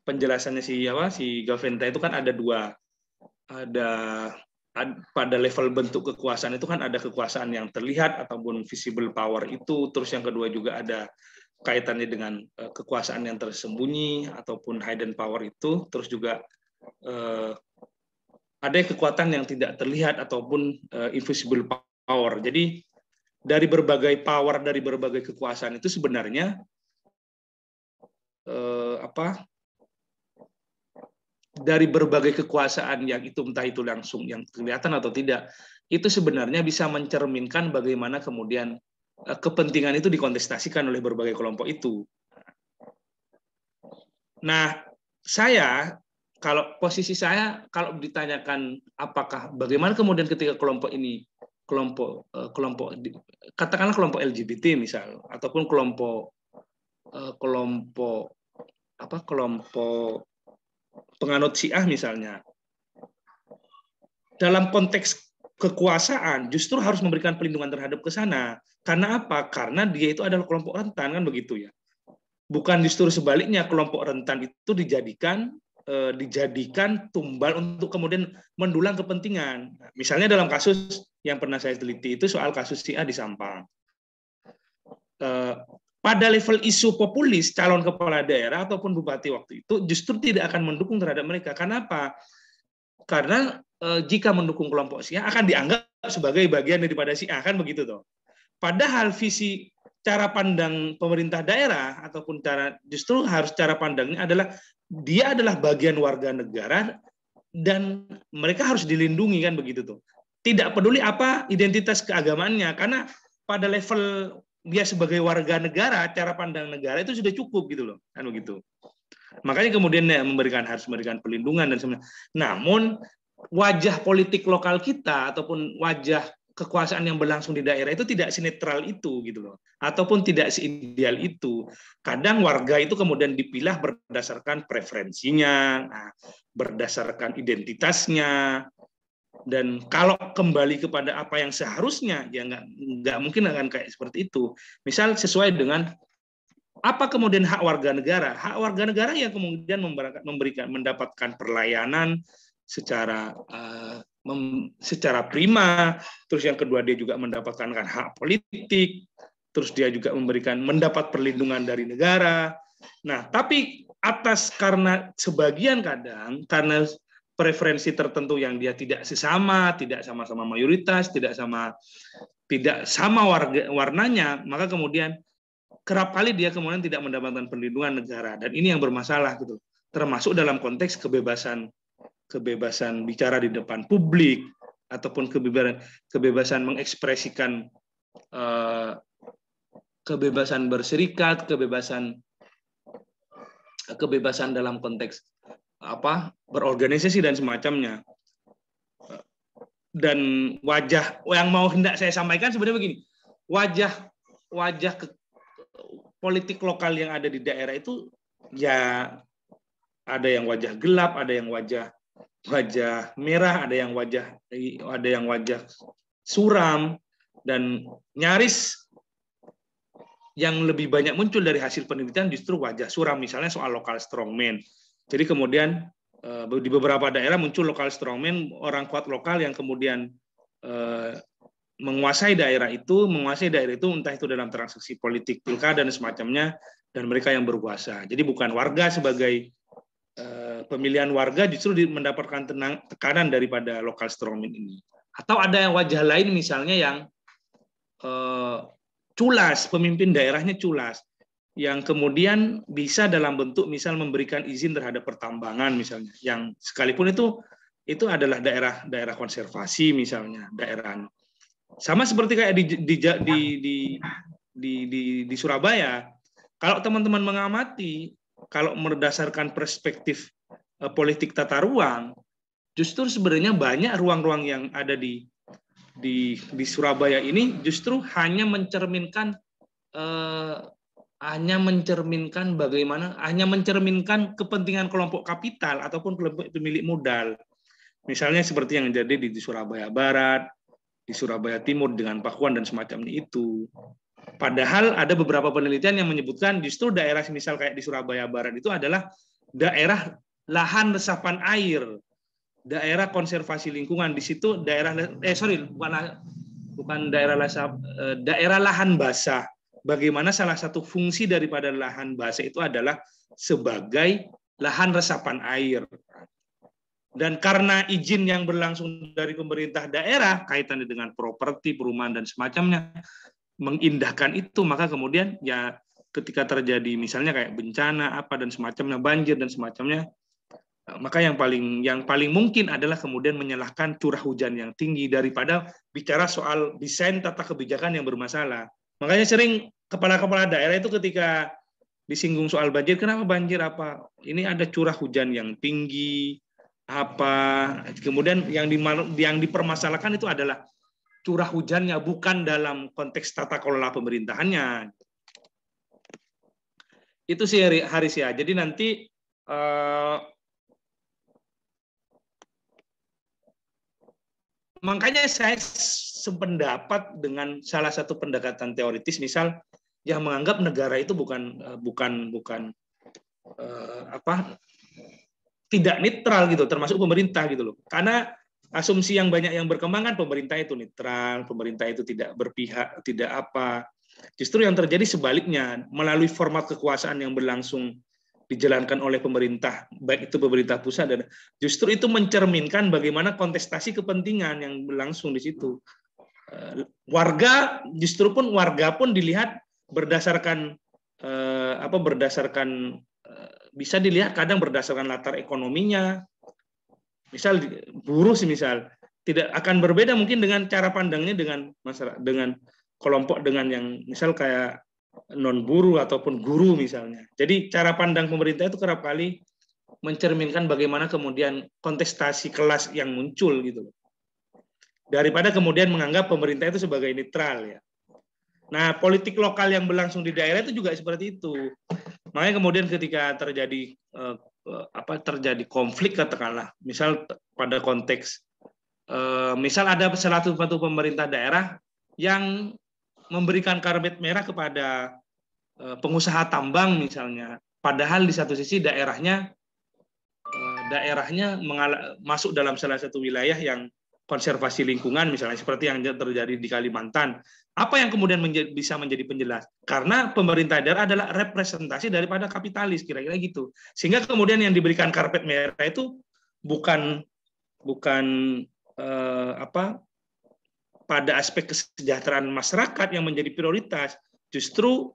penjelasannya si Gaventa itu kan ada dua, pada level bentuk kekuasaan itu kan ada kekuasaan yang terlihat ataupun visible power itu, terus yang kedua juga ada kaitannya dengan kekuasaan yang tersembunyi ataupun hidden power itu, terus juga ada kekuatan yang tidak terlihat ataupun invisible power. Jadi dari berbagai power, dari berbagai kekuasaan itu sebenarnya dari berbagai kekuasaan yang itu entah itu langsung yang kelihatan atau tidak, itu sebenarnya bisa mencerminkan bagaimana kemudian kepentingan itu dikontestasikan oleh berbagai kelompok itu. Nah, posisi saya kalau ditanyakan apakah bagaimana kemudian ketika kelompok ini katakanlah kelompok LGBT misal, ataupun kelompok penganut Syiah misalnya, dalam konteks kekuasaan justru harus memberikan perlindungan terhadap ke sana. Karena apa? Karena dia itu adalah kelompok rentan, kan begitu ya. Bukan justru sebaliknya, kelompok rentan itu dijadikan tumbal untuk kemudian mendulang kepentingan. Misalnya dalam kasus yang pernah saya teliti itu soal kasus Syiah di Sampang. Pada level isu populis, calon kepala daerah ataupun bupati waktu itu justru tidak akan mendukung terhadap mereka. Kenapa? Karena jika mendukung kelompok Syiah akan dianggap sebagai bagian daripada Syiah, kan begitu toh. Padahal visi cara pandang pemerintah daerah ataupun justru harus cara pandangnya adalah dia adalah bagian warga negara dan mereka harus dilindungi, kan begitu tuh. Tidak peduli apa identitas keagamaannya, karena pada level dia sebagai warga negara, cara pandang negara itu sudah cukup gitu loh, kan begitu. Makanya kemudian harus memberikan perlindungan dan sebagainya. Namun wajah politik lokal kita ataupun wajah kekuasaan yang berlangsung di daerah itu tidak sinetral itu gitu loh, ataupun tidak seideal itu. Kadang warga itu kemudian dipilah berdasarkan preferensinya, berdasarkan identitasnya, dan kalau kembali kepada apa yang seharusnya ya nggak mungkin akan kayak seperti itu. Misal sesuai dengan apa kemudian hak warga negara? Hak warga negara yang kemudian mendapatkan pelayanan secara prima, terus yang kedua dia juga mendapatkan hak politik, terus dia juga mendapat perlindungan dari negara. Nah, tapi karena sebagian kadang karena preferensi tertentu yang dia tidak sama-sama mayoritas, tidak sama warnanya, maka kemudian kerap kali dia kemudian tidak mendapatkan perlindungan negara, dan ini yang bermasalah gitu. Termasuk dalam konteks kebebasan bicara di depan publik ataupun kebebasan mengekspresikan kebebasan berserikat, kebebasan dalam konteks berorganisasi dan semacamnya. Dan wajah yang mau hendak saya sampaikan sebenarnya begini, wajah politik lokal yang ada di daerah itu ya ada yang wajah gelap, ada yang wajah merah, ada yang wajah suram, dan nyaris yang lebih banyak muncul dari hasil penelitian justru wajah suram, misalnya soal local strongman. Jadi kemudian di beberapa daerah muncul local strongman, orang kuat lokal yang kemudian menguasai daerah itu entah itu dalam transaksi politik, pilkada dan semacamnya, dan mereka yang berkuasa. Jadi bukan warga sebagai pemilihan warga justru mendapatkan tekanan daripada local strongman ini. Atau ada yang wajah lain misalnya yang culas, pemimpin daerahnya culas, yang kemudian bisa dalam bentuk misal memberikan izin terhadap pertambangan misalnya, yang sekalipun itu adalah daerah konservasi misalnya, daerah sama seperti kayak di Surabaya. Kalau teman-teman mengamati, kalau berdasarkan perspektif politik tata ruang, justru sebenarnya banyak ruang-ruang yang ada di Surabaya ini justru hanya mencerminkan kepentingan kelompok kapital ataupun kelompok pemilik modal. Misalnya seperti yang terjadi di Surabaya Barat, di Surabaya Timur dengan Pakuan dan semacamnya itu. Padahal ada beberapa penelitian yang menyebutkan justru daerah misal kayak di Surabaya Barat itu adalah daerah lahan resapan air, daerah konservasi lingkungan. Di situ daerah daerah lahan basah. Bagaimana salah satu fungsi daripada lahan basah itu adalah sebagai lahan resapan air. Dan karena izin yang berlangsung dari pemerintah daerah kaitannya dengan properti, perumahan dan semacamnya mengindahkan itu, maka kemudian ya ketika terjadi misalnya kayak bencana apa dan semacamnya, banjir dan semacamnya, maka yang paling mungkin adalah kemudian menyalahkan curah hujan yang tinggi daripada bicara soal desain tata kebijakan yang bermasalah. Makanya sering kepala-kepala daerah itu ketika disinggung soal banjir, kenapa banjir apa? Ini ada curah hujan yang tinggi, apa? Kemudian yang dipermasalahkan itu adalah curah hujannya, bukan dalam konteks tata kelola pemerintahannya. Itu sih Haris ya. Jadi nanti makanya saya sependapat dengan salah satu pendekatan teoritis, misal yang menganggap negara itu bukan tidak netral gitu, termasuk pemerintah gitu loh. Karena asumsi yang banyak yang berkembang kan pemerintah itu netral, pemerintah itu tidak berpihak, tidak apa. Justru yang terjadi sebaliknya, melalui format kekuasaan yang berlangsung dijalankan oleh pemerintah, baik itu pemerintah pusat, dan justru itu mencerminkan bagaimana kontestasi kepentingan yang berlangsung di situ. Warga pun dilihat berdasarkan bisa dilihat kadang berdasarkan latar ekonominya. Misal buruh misal tidak akan berbeda mungkin dengan cara pandangnya dengan masyarakat, dengan kelompok dengan yang misal kayak non buruh ataupun guru misalnya. Jadi cara pandang pemerintah itu kerap kali mencerminkan bagaimana kemudian kontestasi kelas yang muncul gitu. Daripada kemudian menganggap pemerintah itu sebagai netral ya. Nah, politik lokal yang berlangsung di daerah itu juga seperti itu. Makanya kemudian ketika terjadi konflik katakanlah, misal pada konteks misal ada salah satu pemerintah daerah yang memberikan karpet merah kepada pengusaha tambang misalnya, padahal di satu sisi daerahnya masuk dalam salah satu wilayah yang konservasi lingkungan misalnya, seperti yang terjadi di Kalimantan. Apa yang kemudian bisa menjadi penjelas? Karena pemerintah daerah adalah representasi daripada kapitalis, kira-kira gitu. Sehingga kemudian yang diberikan karpet merah itu bukan pada aspek kesejahteraan masyarakat yang menjadi prioritas, justru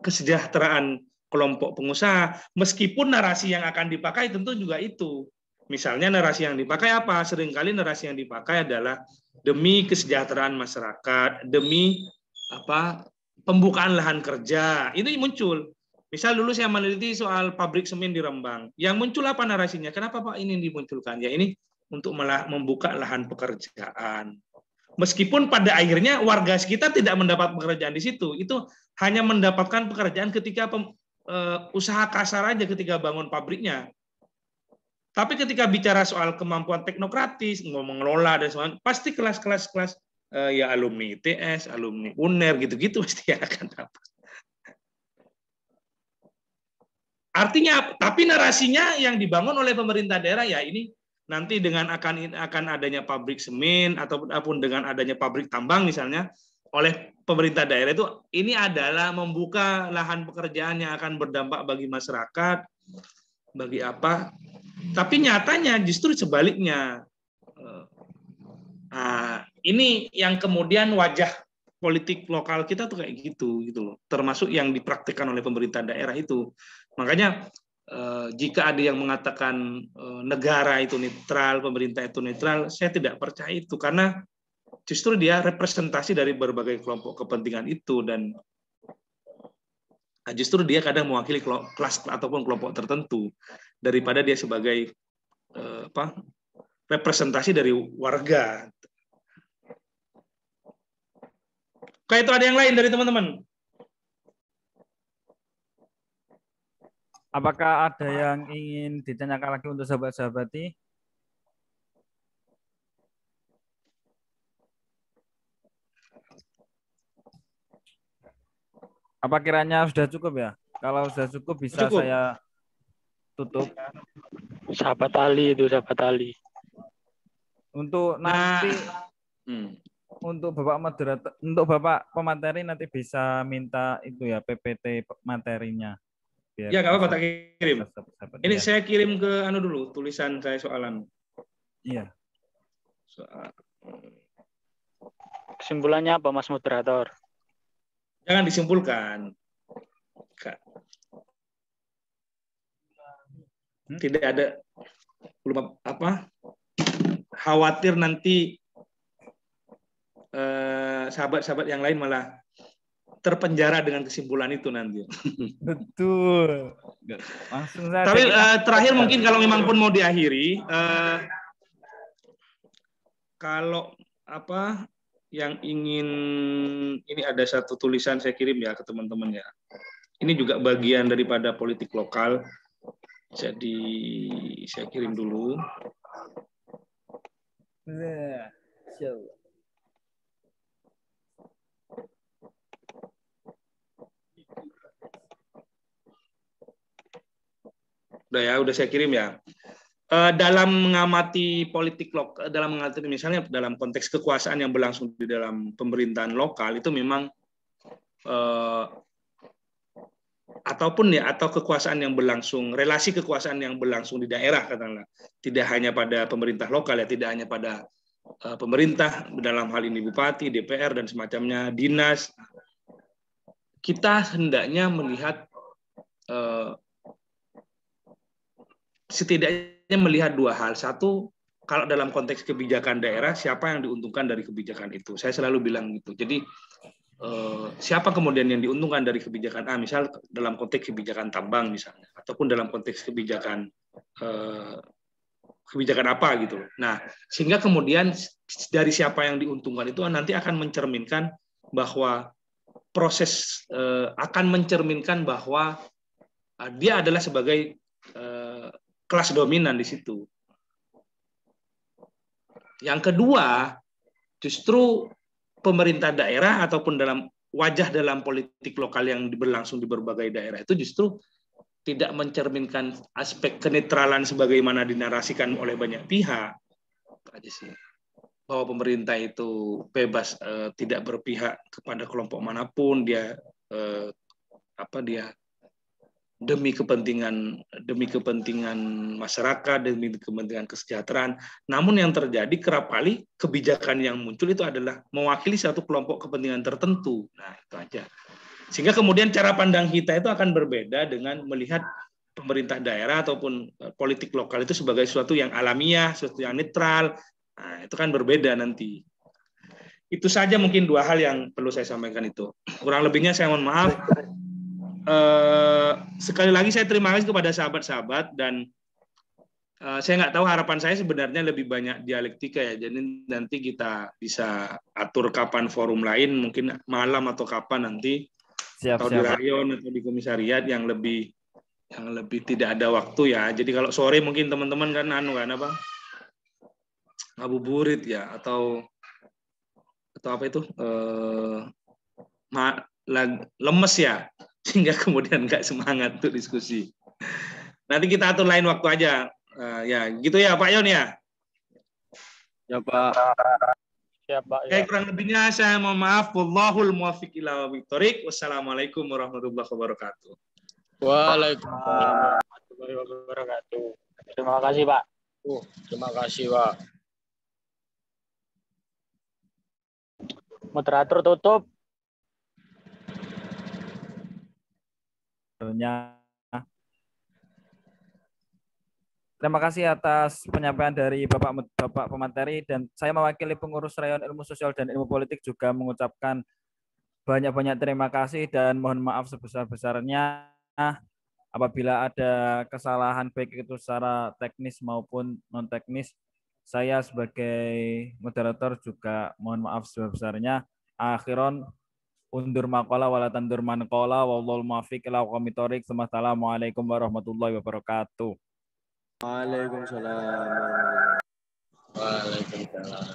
kesejahteraan kelompok pengusaha, meskipun narasi yang akan dipakai tentu juga itu. Misalnya narasi yang dipakai apa? Seringkali narasi yang dipakai adalah demi kesejahteraan masyarakat, demi pembukaan lahan kerja. Itu muncul. Misal dulu saya meneliti soal pabrik semen di Rembang. Yang muncul apa narasinya? Kenapa Pak ini dimunculkan? Ya ini untuk membuka lahan pekerjaan. Meskipun pada akhirnya warga sekitar tidak mendapat pekerjaan di situ. Itu hanya mendapatkan pekerjaan ketika usaha kasar aja ketika bangun pabriknya. Tapi ketika bicara soal kemampuan teknokratis, mengelola dan sebagainya, pasti kelas-kelas ya alumni ITS, alumni UNER gitu-gitu pasti akan dapat. Artinya, tapi narasinya yang dibangun oleh pemerintah daerah ya ini nanti dengan akan adanya pabrik semen ataupun dengan adanya pabrik tambang misalnya oleh pemerintah daerah itu ini adalah membuka lahan pekerjaan yang akan berdampak bagi masyarakat, bagi apa? Tapi nyatanya justru sebaliknya. Nah, ini yang kemudian wajah politik lokal kita tuh kayak gitu loh. Termasuk yang dipraktikkan oleh pemerintah daerah itu. Makanya jika ada yang mengatakan negara itu netral, pemerintah itu netral, saya tidak percaya itu karena justru dia representasi dari berbagai kelompok kepentingan itu dan justru dia kadang mewakili kelas ataupun kelompok tertentu daripada dia sebagai representasi dari warga. Kayak itu ada yang lain dari teman-teman? Apakah ada yang ingin ditanyakan lagi untuk sahabat-sahabati? Apa kiranya sudah cukup ya? Kalau sudah cukup bisa cukup. Saya tutup. Sahabat Ali itu, sahabat Ali. Untuk nanti untuk Bapak moderator, untuk Bapak pemateri nanti bisa minta itu ya PPT materinya. Ya nggak apa-apa, tak kirim. Ini ya. Saya kirim ke dulu tulisan saya soalan. Iya. Kesimpulannya apa Mas moderator? Jangan disimpulkan. Tidak ada belum apa khawatir nanti sahabat-sahabat yang lain malah terpenjara dengan kesimpulan itu nanti. Betul. Langsung saja. Tapi terakhir mungkin kalau memang pun mau diakhiri, kalau apa yang ingin ini ada satu tulisan saya kirim ya ke teman-teman ya. Ini juga bagian daripada politik lokal. Jadi saya kirim dulu. Udah saya kirim ya. Dalam mengamati politik lokal, dalam mengamati misalnya dalam konteks kekuasaan yang berlangsung di dalam pemerintahan lokal itu memang atau kekuasaan yang berlangsung, relasi kekuasaan yang berlangsung di daerah katakanlah, tidak hanya pada pemerintah lokal ya, tidak hanya pada pemerintah dalam hal ini bupati, DPR dan semacamnya, dinas. Kita hendaknya melihat setidaknya melihat dua hal. Satu, kalau dalam konteks kebijakan daerah, siapa yang diuntungkan dari kebijakan itu? Saya selalu bilang gitu. Jadi siapa kemudian yang diuntungkan dari kebijakan A, misal dalam konteks kebijakan tambang misalnya, ataupun dalam konteks kebijakan apa gitu. Nah, sehingga kemudian dari siapa yang diuntungkan itu nanti akan mencerminkan bahwa proses akan mencerminkan bahwa dia adalah sebagai kelas dominan di situ. Yang kedua, justru pemerintah daerah ataupun wajah dalam politik lokal yang berlangsung di berbagai daerah itu justru tidak mencerminkan aspek kenetralan sebagaimana dinarasikan oleh banyak pihak. Bahwa pemerintah itu bebas tidak berpihak kepada kelompok manapun, dia demi kepentingan masyarakat, demi kepentingan kesejahteraan. Namun yang terjadi kerap kali kebijakan yang muncul itu adalah mewakili satu kelompok kepentingan tertentu. Nah, itu aja. Sehingga kemudian cara pandang kita itu akan berbeda dengan melihat pemerintah daerah ataupun politik lokal itu sebagai sesuatu yang alamiah, sesuatu yang netral. Nah, itu kan berbeda nanti. Itu saja mungkin dua hal yang perlu saya sampaikan itu. Kurang lebihnya saya mohon maaf. Sekali lagi saya terima kasih kepada sahabat-sahabat dan saya nggak tahu, harapan saya sebenarnya lebih banyak dialektika ya, jadi nanti kita bisa atur kapan forum lain, mungkin malam atau kapan nanti atau di rayon atau di komisariat yang lebih tidak ada waktu ya. Jadi kalau sore mungkin teman-teman kan ngabuburit ya atau apa itu lemes ya, sehingga kemudian nggak semangat untuk diskusi. Nanti kita atur lain waktu aja. Ya, gitu ya Pak Yon ya. Ya Pak. Ya Pak. Oke, kurang lebihnya saya mohon maaf. Wallahul muwaffiq ila aqwamit. Wassalamualaikum warahmatullahi wabarakatuh. Waalaikumsalam warahmatullahi wabarakatuh. Terima kasih Pak. Terima kasih Pak. Moderator tutup. Terima kasih atas penyampaian dari Bapak pemateri, dan saya mewakili pengurus Rayon Ilmu Sosial dan Ilmu Politik juga mengucapkan banyak-banyak terima kasih dan mohon maaf sebesar-besarnya apabila ada kesalahan baik itu secara teknis maupun non teknis. Saya sebagai moderator juga mohon maaf sebesar-besarnya. Akhiron undur maqala wala tandur manqala wallahul muwaffiq ila aqwamit thoriq. Assalamualaikum warahmatullahi wabarakatuh. Waalaikumsalam. Waalaikumsalam.